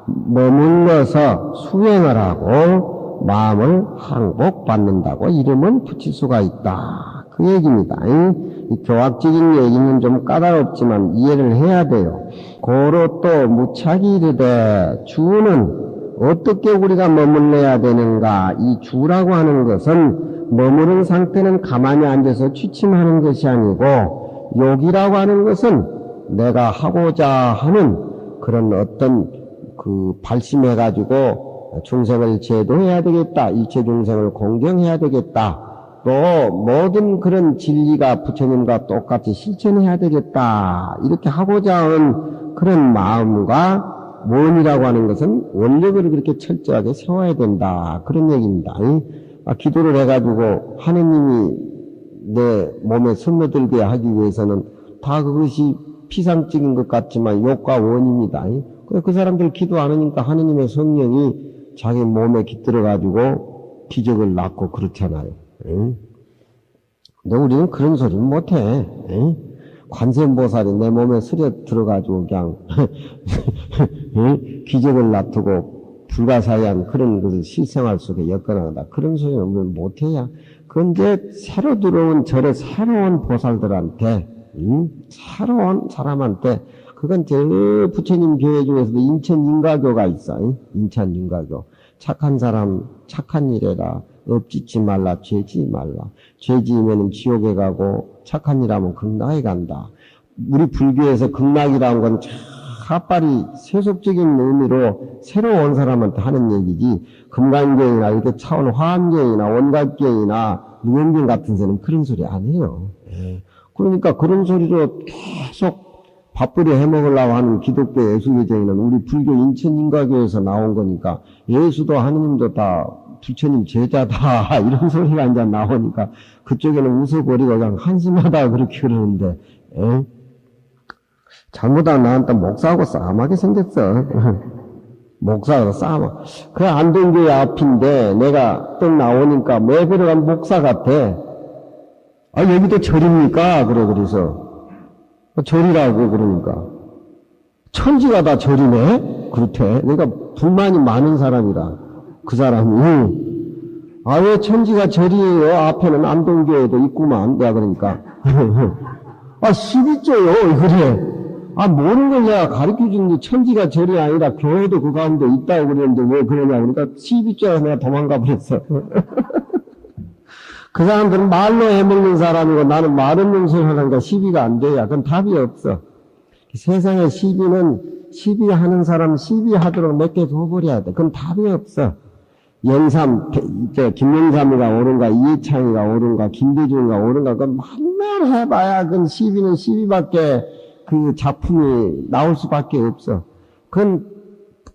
머물러서 수행을 하고 마음을 항복받는다고 이름을 붙일 수가 있다. 그 얘기입니다. 이 교학적인 얘기는 좀 까다롭지만 이해를 해야 돼요. 고로 또 무착이 이르되 주는 어떻게 우리가 머물러야 되는가? 이 주라고 하는 것은 머무른 상태는 가만히 앉아서 취침하는 것이 아니고, 욕이라고 하는 것은 내가 하고자 하는 그런 어떤 발심해가지고 중생을 제도해야 되겠다. 일체 중생을 공경해야 되겠다. 또 모든 그런 진리가 부처님과 똑같이 실천해야 되겠다. 이렇게 하고자 하는 그런 마음과 원이라고 하는 것은 원력을 그렇게 철저하게 세워야 된다. 그런 얘기입니다. 기도를 해가지고 하느님이 내 몸에 스며들게 하기 위해서는 다 그것이 피상적인 것 같지만 욕과 원입니다. 그 사람들 기도 안 하니까 하느님의 성령이 자기 몸에 깃들어가지고 기적을 낳고 그렇잖아요. 근데 우리는 그런 소리는 못해. 관세음보살이 내 몸에 스려 들어가지고 그냥 기적을 놔두고 불가사의한 그런 것을 실생활 속에 엮어나간다. 그런 소리는 우리는 못해야. 그런데 새로 들어온 절에 새로운 보살들한테, 새로운 사람한테, 그건 저 부처님 교회 중에서도 인천인가교가 있어. 인천인가교. 착한 사람 착한 일해라. 업짓지 말라. 죄지 말라. 죄지으면 지옥에 가고 착한 일하면 극락에 간다. 우리 불교에서 극락이라는 건 핫발이 세속적인 의미로 새로 온 사람한테 하는 얘기지, 금강경이나 이렇게 차원 화엄경이나 원각경이나 무명경 같은 데는 그런 소리 안 해요. 그러니까 그런 소리로 계속 밥벌이 해먹으려고 하는 기독교 예수교정에는 우리 불교 인천인가교에서 나온 거니까 예수도 하느님도 다 부처님 제자다 이런 소리가 이제 나오니까 그쪽에는 웃어버리고 그냥 한심하다 그렇게 그러는데, 잘못하면 나한테 목사하고 싸움하게 생겼어. 목사하고 싸움. 그 안동교회 앞인데 내가 또 나오니까 왜 그러간 목사 같아? 여기도 절입니까? 그래서 절이라고 그러니까 천지가 다 절이네? 그렇대. 그러니까 불만이 많은 사람이라 그 사람이 왜 천지가 절이에요? 앞에는 안동교회도 있구만. 내가 그러니까 12조요 그래. 모르는 걸 내가 가르쳐 주는데 천지가 절이 아니라 교회도 그 가운데 있다고 그랬는데 왜 그러냐 그러니까 12조에 내가 도망가 버렸어. 그 사람들은 말로 해먹는 사람이고 나는 말 없는 소리 하니까 시비가 안 돼야. 그건 답이 없어. 세상에 시비하는 사람 시비하도록 몇 개 둬버려야 돼. 그건 답이 없어. 영삼, 김영삼이가 옳은가, 이해창이가 옳은가, 김대중이가 옳은가, 그건 만날 해봐야 그건 시비는 시비밖에 그 작품이 나올 수밖에 없어. 그건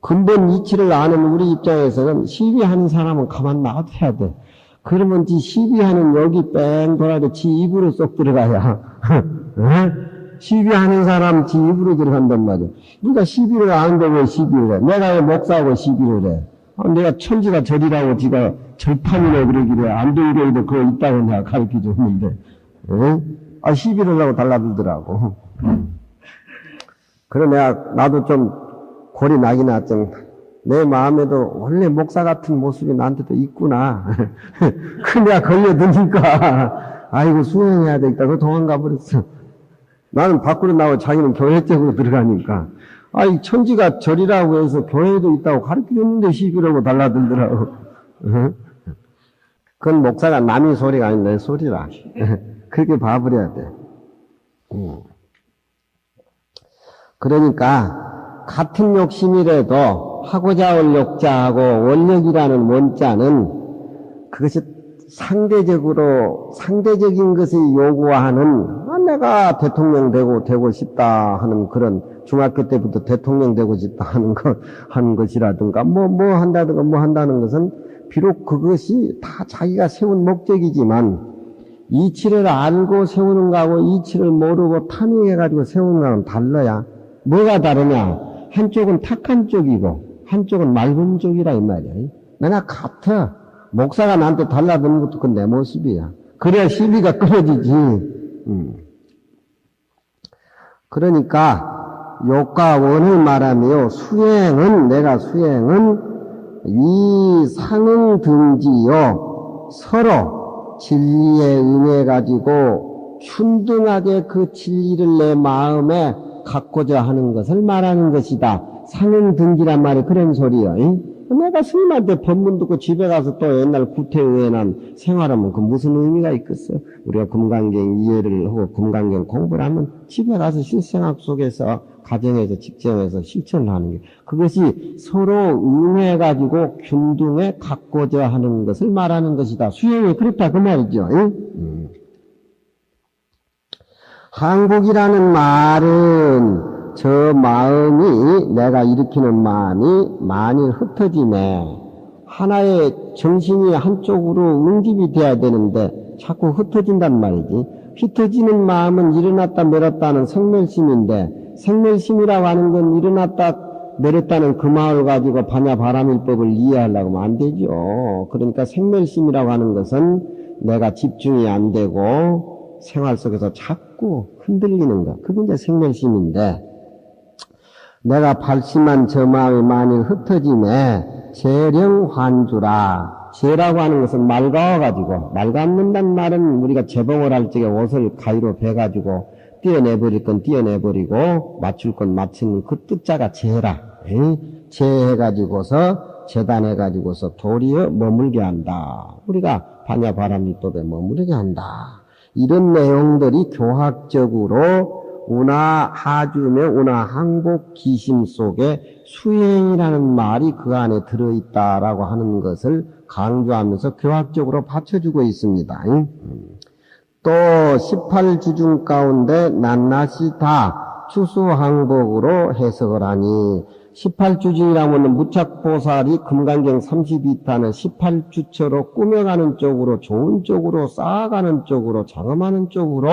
근본 이치를 아는 우리 입장에서는 시비하는 사람은 가만 놔둬야 돼. 그러면 시비하는 여기 뺑 돌아도 지 입으로 쏙 들어가야. 시비하는 사람 지 입으로 들어간단 말이야. 그러니까 시비를 아는데 왜 시비를 해? 내가 왜 목사하고 시비를 해? 내가 천지가 절이라고 지가 절판이네 그러길래 안동교회도 그거 있다고 내가 가르쳐 줬는데, 시비를 하고 달라들더라고. 그래 나도 좀 골이 나긴 하죠. 내 마음에도 원래 목사 같은 모습이 나한테도 있구나. 그냥 걸려드니까, 아이고, 수행해야 되겠다. 그 도망가 버렸어. 나는 밖으로 나오고 자기는 교회 쪽으로 들어가니까. 아이, 천지가 절이라고 해서 교회도 있다고 가르쳐줬는데 시비라고 달라들더라고. 그건 목사가 남의 소리가 아닌 내 소리라. 그렇게 봐버려야 돼. 그러니까, 같은 욕심이라도 하고자 할 욕자하고 원력이라는 원자는 그것이 상대적인 것을 요구하는, 내가 대통령 되고 싶다 하는 그런 중학교 때부터 대통령 되고 싶다 하는 것이라든가, 뭐 한다는 것은 비록 그것이 다 자기가 세운 목적이지만 이치를 알고 세우는 거하고 이치를 모르고 탐닉해가지고 세우는 거는 달라야. 뭐가 다르냐? 한쪽은 탁한 쪽이고 한쪽은 맑은 쪽이라 이 말이야. 내가 같아. 목사가 나한테 달라드는 것도 그건 내 모습이야. 그래야 시비가 끊어지지. 그러니까 욕과 원을 말하며 내가 수행은 이 상응등지요 서로 진리에 응해가지고 균등하게 그 진리를 내 마음에 갖고자 하는 것을 말하는 것이다. 상응등지란 말이 그런 소리요. 내가 스님한테 법문 듣고 집에 가서 또 옛날 구태의회난 생활하면 그 무슨 의미가 있겠어? 우리가 금강경 이해를 하고 금강경 공부를 하면 집에 가서 실생활 속에서 가정에서 직장에서 실천을 하는 게 그것이 서로 응해가지고 균등에 갖고자 하는 것을 말하는 것이다. 수행이 그렇다 그 말이죠. 항복이라는 말은 저 마음이 내가 일으키는 많이 흩어지네. 하나의 정신이 한쪽으로 응집이 돼야 되는데 자꾸 흩어진단 말이지. 흩어지는 마음은 일어났다 내렸다는 생멸심인데 생멸심이라고 하는 건 일어났다 내렸다는 그 마음을 가지고 반야바라밀법을 이해하려고 하면 안 되죠. 그러니까 생멸심이라고 하는 것은 내가 집중이 안 되고 생활 속에서 자꾸 흔들리는 것. 그게 이제 생멸심인데 내가 발심한 저 마음이 많이 흩어짐에 재령환주라. 재라고 하는 것은 맑아가지고, 맑아놓는다는 말은 우리가 재봉을 할 적에 옷을 가위로 베가지고 띄어내버릴 건 띄어내버리고 맞출 건 맞추는 그 뜻자가 재라. 재해가지고서 재단해가지고서 도리어 머물게 한다. 우리가 반야바라밀법에 머무르게 한다. 이런 내용들이 교학적으로 운하 하주며 운하 항복 기심 속에 수행이라는 말이 그 안에 들어있다라고 하는 것을 강조하면서 교학적으로 받쳐주고 있습니다. 또 18주중 가운데 낱낱이 다 추수항복으로 해석을 하니 18주중이라면 무착보살이 금강경 32탄을 18주처로 꾸며가는 쪽으로 좋은 쪽으로 쌓아가는 쪽으로 장엄하는 쪽으로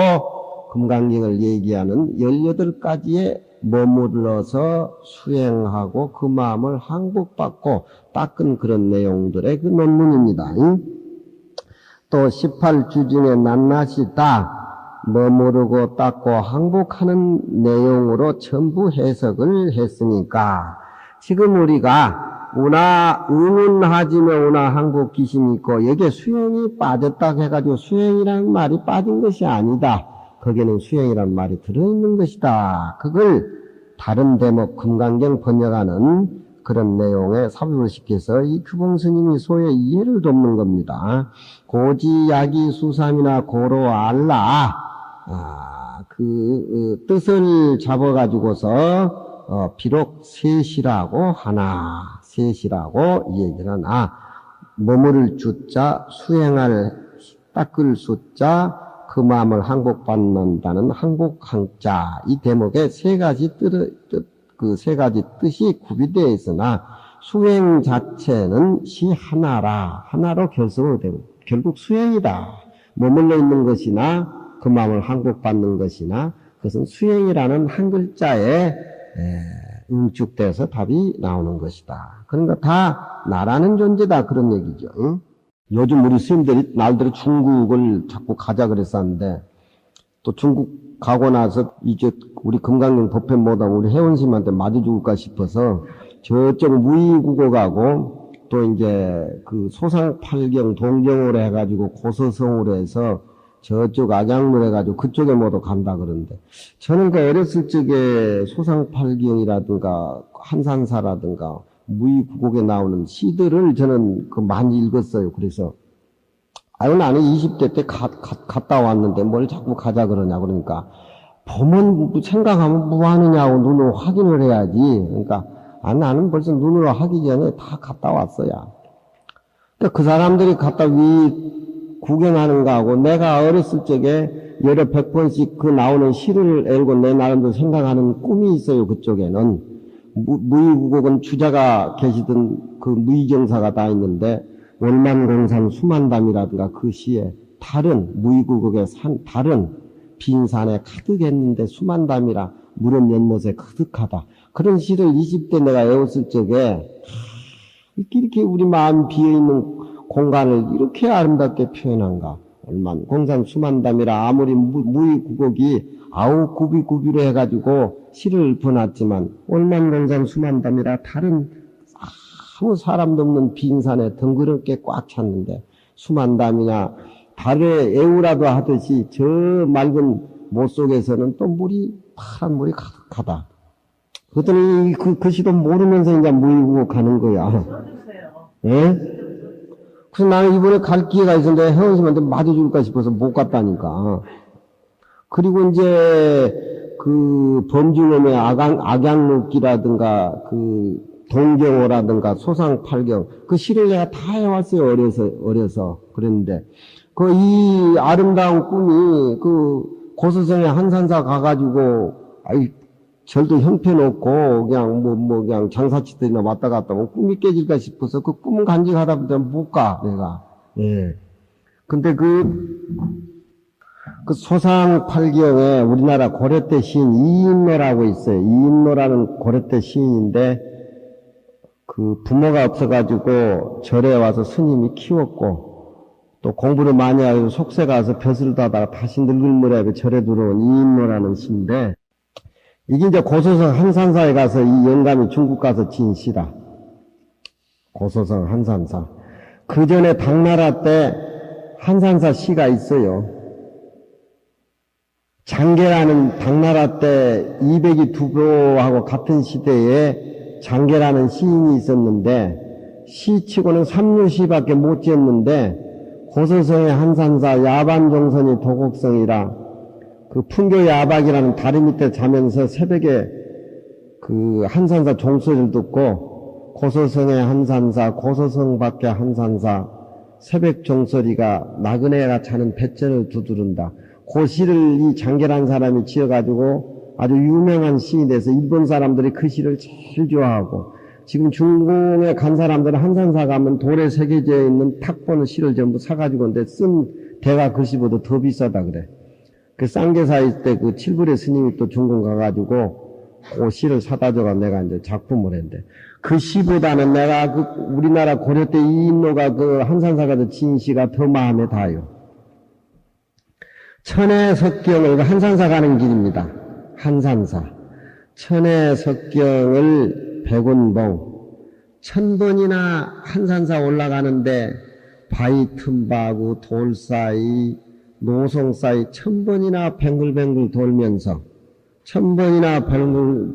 금강경을 얘기하는 18가지에 머물러서 수행하고 그 마음을 항복받고 닦은 그런 내용들의 그 논문입니다. 또 18주중에 낱낱이 다 머무르고 닦고 항복하는 내용으로 전부 해석을 했으니까 지금 우리가 응운하지며 운하 항복 기심이 있고 여기에 수행이 빠졌다 해가지고 수행이라는 말이 빠진 것이 아니다. 거기에는 수행이라는 말이 들어있는 것이다. 그걸 다른 대목 금강경 번역하는 그런 내용에 삽입을 시켜서 이 규봉 스님이 소의 이해를 돕는 겁니다. 고지, 야기, 수삼이나 고로, 알라 그 뜻을 잡아가지고서 비록 셋이라고 하나 셋이라고 얘기를 하나 머무를 주자 수행할 닦을 수자 그 마음을 항복받는다는 항복항자 이 대목에 세 가지 뜻이 구비되어 있으나 수행 자체는 시 하나로 결성을 되고 결국 수행이다. 머물러 있는 것이나 그 마음을 항복받는 것이나 그것은 수행이라는 한 글자에 응축돼서 답이 나오는 것이다. 그러니까 다 나라는 존재다 그런 얘기죠. 응? 요즘 우리 스님들이 날들이 중국을 자꾸 가자 그랬었는데 또 중국 가고 나서 이제 우리 금강경 법회 못하면 우리 회원스님한테 맞아 죽을까 싶어서 저쪽 무의구곡하고 또 이제 그 소상팔경 동정으로 해가지고 고서성으로 해서 저쪽 악양로 해가지고 그쪽에 모두 간다 그러는데 저는 그 어렸을 적에 소상팔경이라든가 한산사라든가 무의구곡에 나오는 시들을 저는 그 많이 읽었어요. 그래서 아유 나는 20대 때 갔다 왔는데 뭘 자꾸 가자 그러냐 그러니까 보면 생각하면 뭐 하느냐고 눈으로 확인을 해야지. 그러니까 나는 벌써 눈으로 하기 전에 다 갔다 왔어야. 그러니까 그 사람들이 갔다 구경하는 거하고 내가 어렸을 적에 여러 100번씩 그 나오는 시를 읽고 내 나름대로 생각하는 꿈이 있어요. 그쪽에는 무의구곡은 주자가 계시던 그 무의정사가 다 있는데 월만공산 수만담이라든가 그 시에 다른 무의구곡의 다른 빈산에 가득했는데 수만담이라 물은 연못에 가득하다. 그런 시를 20대 내가 외웠을 적에 이렇게 우리 마음 비어있는 공간을 이렇게 아름답게 표현한가. 공산 수만담이라 아무리 무의구곡이 아우 구비구비로 해가지고 시를 읊어놨지만 월만공산 수만담이라 다른 아무 사람도 없는 빈산에 덩그럽게 꽉 찼는데 수만담이나 달에 애우라도 하듯이 저 맑은 못 속에서는 또 파란 물이 가득하다. 그랬더니 그 시도 모르면서 이제 무의구곡 가는 거야. 예? 그래서 나는 이번에 갈 기회가 있었는데 회원님한테 맞아줄까 싶어서 못 갔다니까. 그리고 이제 그 범중엄의 악양록기라든가 그 동경호라든가 소상팔경 그 시를 내가 다 해왔어요. 어려서 그랬는데 이 아름다운 꿈이 고서성에 한산사 가가지고 절도 형편없고 그냥 그냥 장사치들이나 왔다 갔다 하면 꿈이 깨질까 싶어서 그 꿈 간직하다 보면 못 가 내가. 예. 근데 그 소상팔경에 우리나라 고려때 시인 이인노라고 있어요. 이인노라는 고려때 시인인데 그 부모가 없어가지고 절에 와서 스님이 키웠고 또 공부를 많이 하고 속세 가서 벼슬 다다가 다시 늙을 무렵에 절에 들어온 이인노라는 시인데 이게 이제 고서성 한산사에 가서 이 영감이 중국 가서 지은 시다. 고서성 한산사. 그 전에 당나라 때 한산사 시가 있어요. 장계라는 당나라 때 이백이 두보하고 같은 시대에 장계라는 시인이 있었는데 시치고는 삼류시밖에 못 지었는데 고서성의 한산사 야반종선이 도곡성이라 그 풍교 야박이라는 다리 밑에 자면서 새벽에 그 한산사 종소리를 듣고 고서성의 한산사 고서성 밖에 한산사 새벽 종소리가 나그네가 자는 뱃전을 두드른다. 그 시를 이 장계라는 사람이 지어가지고 아주 유명한 시인이 돼서 일본 사람들이 그 시를 제일 좋아하고 지금 중공에 간 사람들은 한산사 가면 돌에 새겨져 있는 탁보는 시를 전부 사가지고 오는데 쓴 대가 글씨보다 더 비싸다 그래. 그 쌍계사 있을 때 그 칠불의 스님이 또 중공 가가지고 그 시를 사다 줘가 내가 이제 작품을 했는데 그 시보다는 내가 우리나라 고려 때 이인노가 그 한산사가 지은 시가 더 마음에 닿아요. 천혜석경을 한산사 가는 길입니다. 한산사. 천혜석경을 백운봉 1000번이나 한산사 올라가는데 바위 틈바구 돌 사이 노송 사이 1000번이나 뱅글뱅글 돌면서 1000번이나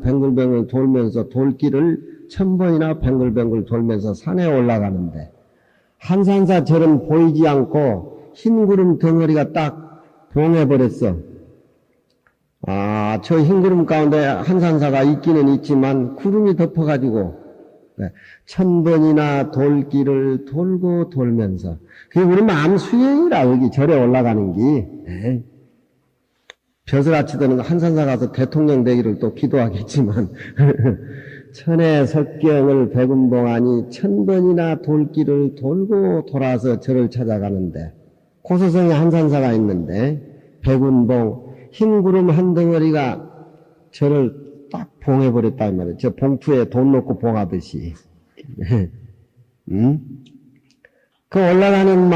뱅글뱅글 돌면서 돌길을 1000번이나 뱅글뱅글 돌면서 산에 올라가는데 한산사 절은 보이지 않고 흰 구름 덩어리가 딱 봉해버렸어. 저 흰 구름 가운데 한산사가 있기는 있지만 구름이 덮어가지고 1000번이나 돌길을 돌고 돌면서 그게 우리 마음 수행이라 여기 절에 올라가는 게 벼슬아치 드는 한산사 가서 대통령 되기를 또 기도하겠지만 천혜석경을 백운봉하니 1000번이나 돌길을 돌고 돌아서 절을 찾아가는데 고서성에 한산사가 있는데 백운봉 흰 구름 한 덩어리가 저를 딱 봉해버렸다 이 말이에요. 저 봉투에 돈 넣고 봉하듯이. 그 올라가는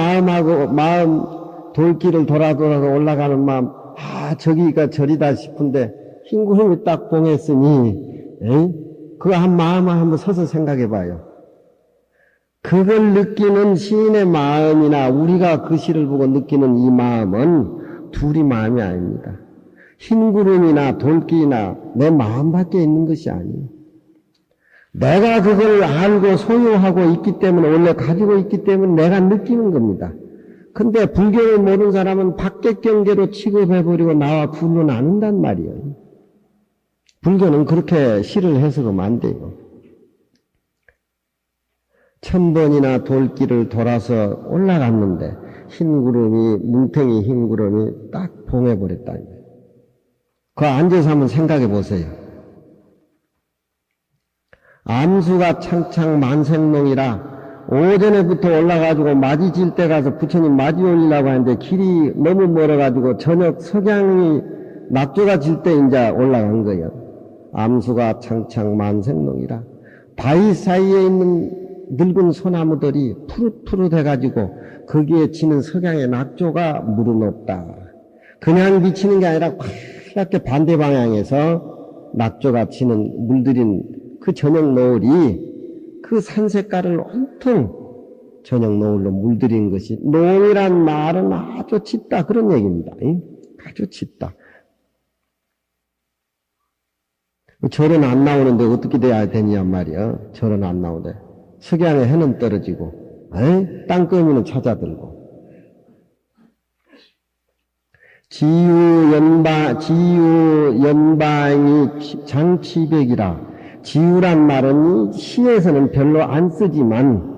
마음 돌길을 돌아서 올라가는 마음 저기가 절이다 싶은데 흰 구름이 딱 봉했으니 그 한 마음을 한번 서서 생각해 봐요. 그걸 느끼는 시인의 마음이나 우리가 그 시를 보고 느끼는 이 마음은 둘이 마음이 아닙니다. 흰 구름이나 돌기나 내 마음밖에 있는 것이 아니에요. 내가 그걸 알고 소유하고 있기 때문에, 원래 가지고 있기 때문에 내가 느끼는 겁니다. 근데 불교를 모르는 사람은 밖의 경계로 취급해버리고 나와 구분 안 한단 말이에요. 불교는 그렇게 시를 해석하면 안 돼요. 1000번이나 돌길을 돌아서 올라갔는데 흰 구름이, 뭉탱이 흰 구름이 딱 봉해버렸다. 그 앉아서 한번 생각해 보세요. 암수가 창창 만생농이라 오전에부터 올라가지고 맞이 질 때 가서 부처님 맞이 올리려고 하는데 길이 너무 멀어가지고 저녁 석양이 낙조가 질 때 이제 올라간 거예요. 암수가 창창 만생농이라 바위 사이에 있는 늙은 소나무들이 푸릇푸릇해가지고 거기에 지는 석양의 낙조가 물어놓다. 그냥 비치는 게 아니라 파랗게 반대 방향에서 낙조가 지는 물들인 그 저녁 노을이 그 산 색깔을 온통 저녁 노을로 물들인 것이, 농이란 말은 아주 짙다 그런 얘기입니다. 아주 짙다. 절은 안 나오는데 어떻게 돼야 되냐 말이야. 절은 안 나오는데 석양에 해는 떨어지고 땅거미는 찾아들고 지유 연방이 장치백이라. 지유란 말은 시에서는 별로 안 쓰지만,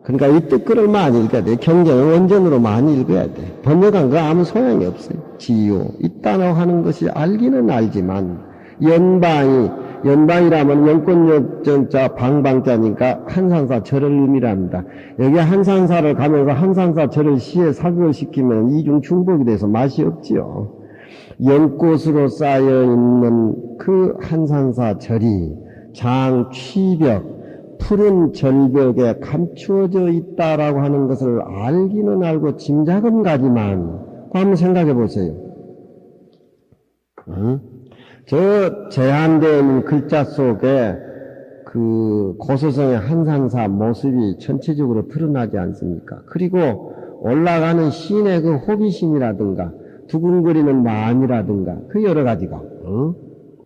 그러니까 이 뜻글을 많이 읽어야 돼. 경전은 원전으로 많이 읽어야 돼. 번역한 거 아무 소용이 없어요. 지유, 이 단어 하는 것이 알기는 알지만, 연방이라면 연꽃연자 방방자니까 한산사 절을 의미합니다. 여기 한산사를 가면서 한산사 절을 시에 사극시키면 이중 중복이 돼서 맛이 없지요. 연꽃으로 쌓여있는 그 한산사 절이 장취벽, 푸른 절벽에 감추어져 있다라고 하는 것을 알기는 알고 짐작은 가지만, 한번 생각해 보세요. 저 제한되어 있는 글자 속에 그 고서성의 한산사 모습이 전체적으로 드러나지 않습니까? 그리고 올라가는 시인의 그 호기심이라든가 두근거리는 마음이라든가 그 여러 가지가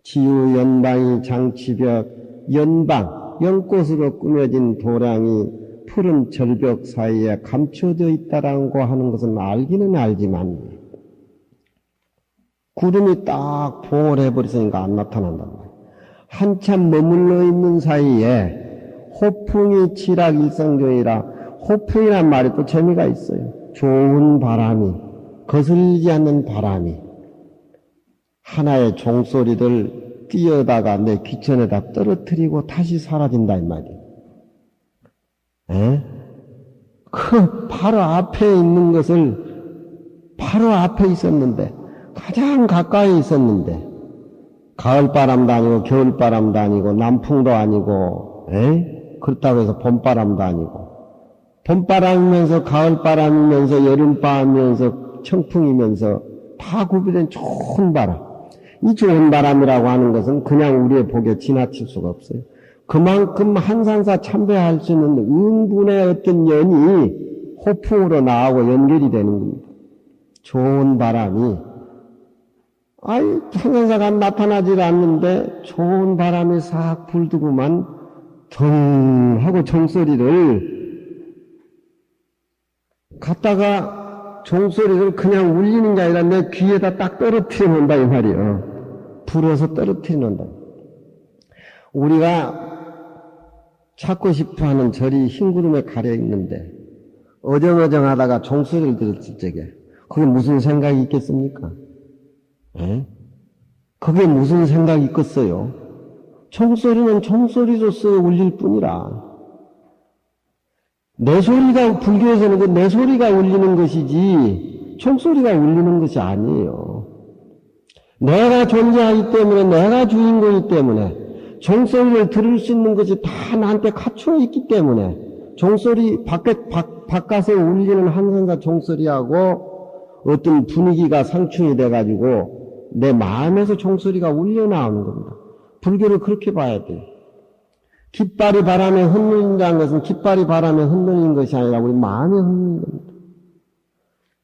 지유 연방이 장치벽, 연방, 연꽃으로 꾸며진 도량이 푸른 절벽 사이에 감춰져 있다라고 하는 것은 알기는 알지만 구름이 딱 봉을 해버렸으니까 안 나타난단 말이에요. 한참 머물러 있는 사이에 호풍이 칠학일성조이라, 호풍이란 말이 또 재미가 있어요. 좋은 바람이, 거슬리지 않는 바람이 하나의 종소리를 띄어다가 내 귀천에다 떨어뜨리고 다시 사라진다 이 말이에요. 그 바로 앞에 있는 것을 바로 앞에 있었는데, 가장 가까이 있었는데, 가을바람도 아니고 겨울바람도 아니고 남풍도 아니고 그렇다고 해서 봄바람도 아니고, 봄바람이면서 가을바람이면서 여름바람이면서 청풍이면서 다 구비된 좋은 바람. 이 좋은 바람이라고 하는 것은 그냥 우리의 보기에 지나칠 수가 없어요. 그만큼 한산사 참배할 수 있는 응분의 어떤 연이 호풍으로 나하고 연결이 되는 겁니다. 좋은 바람이, 한산사가 나타나질 않는데 좋은 바람이 싹 불더구만 덩 하고 종소리를 갖다가 종소리를 그냥 울리는 게 아니라 내 귀에다 딱 떨어뜨려 놓는다 이 말이에요. 불어서 떨어뜨려 놓는다. 우리가 찾고 싶어하는 절이 흰 구름에 가려 있는데 어정어정하다가 종소리를 들었을 적에 그게 무슨 생각이 있겠습니까? 그게 무슨 생각이 있겠어요? 종소리는 종소리로서 울릴 뿐이라. 내 소리가, 불교에서는 그 내 소리가 울리는 것이지 총소리가 울리는 것이 아니에요. 내가 존재하기 때문에, 내가 주인공이기 때문에 종소리를 들을 수 있는 것이 다 나한테 갖추어 있기 때문에 종소리, 바깥에 울리는 한산사 종소리하고 어떤 분위기가 상충이 돼가지고 내 마음에서 종소리가 울려 나오는 겁니다. 불교를 그렇게 봐야 돼요. 깃발이 바람에 흩날린다는 것은 깃발이 바람에 흩날린 것이 아니라 우리 마음이 흩날린 겁니다.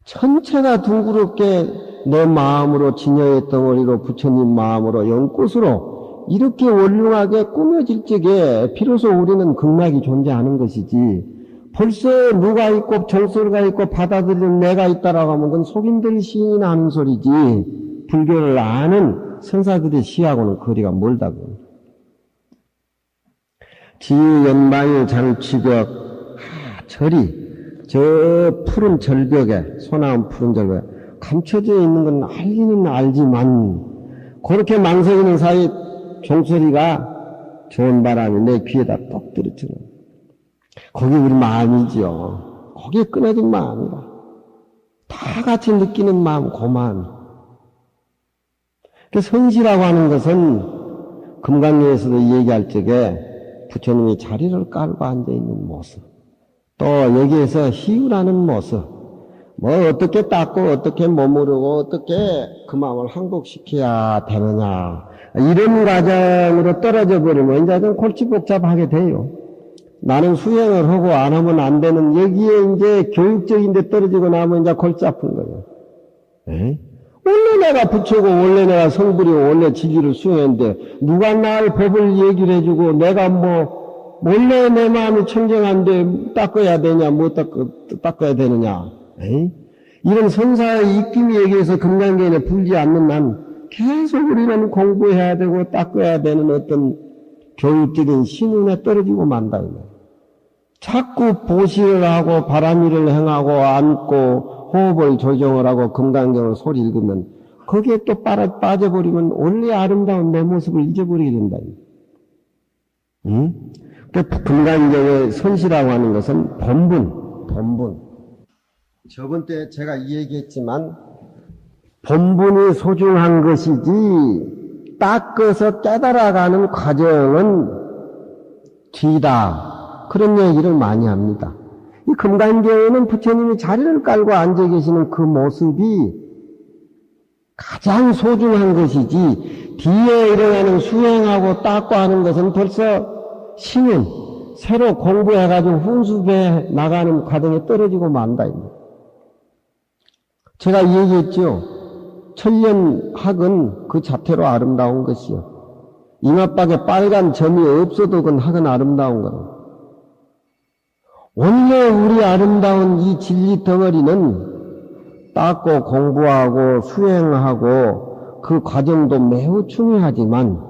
전체가 둥그렇게 내 마음으로 진여의 덩어리로 부처님 마음으로 연꽃으로 이렇게 원륭하게 꾸며질 적에 비로소 우리는 극락이 존재하는 것이지 벌써 누가 있고 정소리가 있고 받아들이는 내가 있다라고 하면 그건 속인들 시인이 하는 소리지 불교를 아는 선사들의 시하고는 거리가 멀다고. 지연마유 장취벽 절이 저 푸른 절벽에 소나무 푸른 절벽에 감춰져 있는 건 알기는 알지만 그렇게 망설이는 사이 종소리가 좋은 바람이 내 귀에다 똑 들어치는 거기 우리 마음이지요. 거기에 끊어진 마음이다. 다 같이 느끼는 마음 그 마음. 그 선시라고 하는 것은 금강경에서도 얘기할 적에 부처님이 자리를 깔고 앉아있는 모습, 또 여기에서 희유라는 모습, 뭐 어떻게 닦고 어떻게 머무르고 어떻게 그 마음을 항복시켜야 되느냐 이런 과정으로 떨어져 버리면 이제 좀 골치 복잡하게 돼요. 나는 수행을 하고 안 하면 안 되는 여기에 이제 교육적인 데 떨어지고 나면 이제 골치 아픈 거예요. 에? 원래 내가 부처고 원래 내가 성불이고 원래 진리를 수행했는데 누가 날 법을 얘기를 해주고 내가 뭐 원래 내 마음이 청정한데 닦아야 되냐 못 닦아야 되느냐 에이? 이런 선사의 입김이 얘기해서 금강경에 불지 않는 난 계속 우리는 공부해야 되고 닦아야 되는 어떤 교육적인 신운에 떨어지고 만다. 자꾸 보시를 하고 바람일을 행하고 앉고 호흡을 조정을 하고 금강경을 소리 읽으면 거기에 또 빠져버리면 원래 아름다운 내 모습을 잊어버리게 된다. 응? 금강경의 선시라고 하는 것은 본분. 저번 때 제가 이 얘기했지만 본분이 소중한 것이지 닦아서 깨달아가는 과정은 뒤다. 그런 얘기를 많이 합니다. 이 금강경에는 부처님이 자리를 깔고 앉아 계시는 그 모습이 가장 소중한 것이지 뒤에 일어나는 수행하고 닦고 하는 것은 벌써 신은 새로 공부해가지고 훈수배 나가는 과정에 떨어지고 만다. 제가 얘기했죠. 천년학은 그 자태로 아름다운 것이요. 이마박에 빨간 점이 없어도 그건 학은 아름다운 거예요. 원래 우리 아름다운 이 진리 덩어리는 닦고 공부하고 수행하고 그 과정도 매우 중요하지만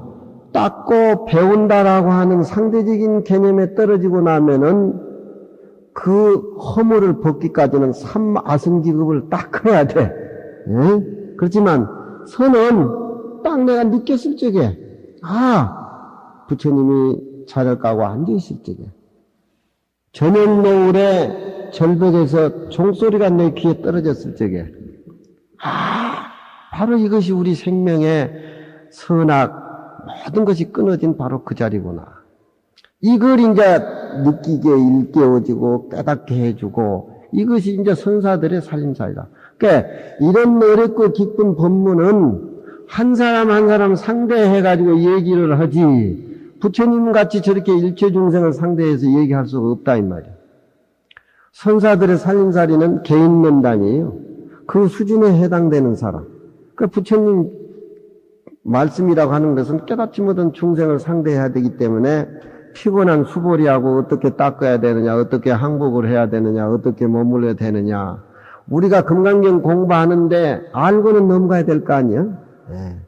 닦고 배운다라고 하는 상대적인 개념에 떨어지고 나면은 그 허물을 벗기까지는 삼아승지급을 닦아야 돼. 예? 그렇지만 선은 딱 내가 느꼈을 적에 부처님이 자리를 까고 앉아있을 적에 저녁 노을에 절벽에서 종소리가 내 귀에 떨어졌을 적에 바로 이것이 우리 생명의 선악 모든 것이 끊어진 바로 그 자리구나. 이걸 이제 느끼게 일깨워지고 깨닫게 해주고 이것이 이제 선사들의 살림살이다. 그러니까 이런 어렵고 깊은 법문은 한 사람 한 사람 상대해가지고 얘기를 하지 부처님같이 저렇게 일체중생을 상대해서 얘기할 수가 없다 이 말이야. 선사들의 살림살이는 개인 면담이에요. 그 수준에 해당되는 사람. 그러니까 부처님 말씀이라고 하는 것은 깨닫지 못한 중생을 상대해야 되기 때문에 피곤한 수보리하고 어떻게 닦아야 되느냐, 어떻게 항복을 해야 되느냐, 어떻게 머물러야 되느냐. 우리가 금강경 공부하는데 알고는 넘어가야 될 거 아니야? 네.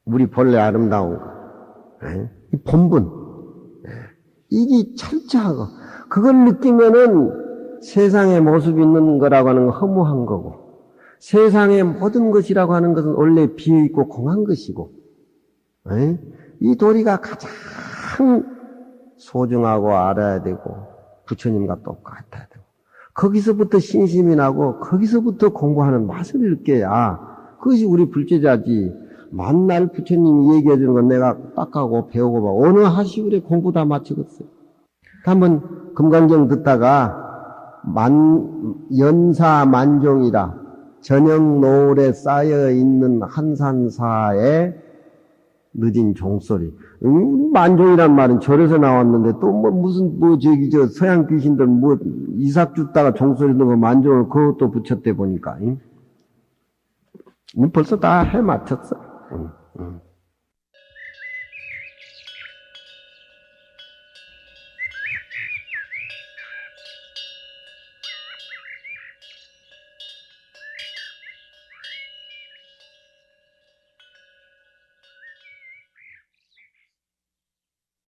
우리 본래 아름다운 거. 네. 이 본분. 네. 이게 철저하고 그걸 느끼면은 세상의 모습이 있는 거라고 하는 건 허무한 거고 세상의 모든 것이라고 하는 것은 원래 비어있고 공한 것이고 네? 이 도리가 가장 소중하고 알아야 되고 부처님과 똑같아야 되고 거기서부터 신심이 나고 거기서부터 공부하는 맛을 느껴야 그것이 우리 불제자지. 만날 부처님이 얘기해 주는 건 내가 닦아고 배우고 봐. 어느 하시울에 공부 다 마치겠어요. 한번 금강경 듣다가 연사만종이라 저녁 노을에 쌓여 있는 한산사에 늦은 종소리. 만종이란 말은 절에서 나왔는데 또 저 서양 귀신들 이삭 줍다가 종소리 넣고 만종을 그것도 붙였대 보니까. 벌써 다 해 맞췄어.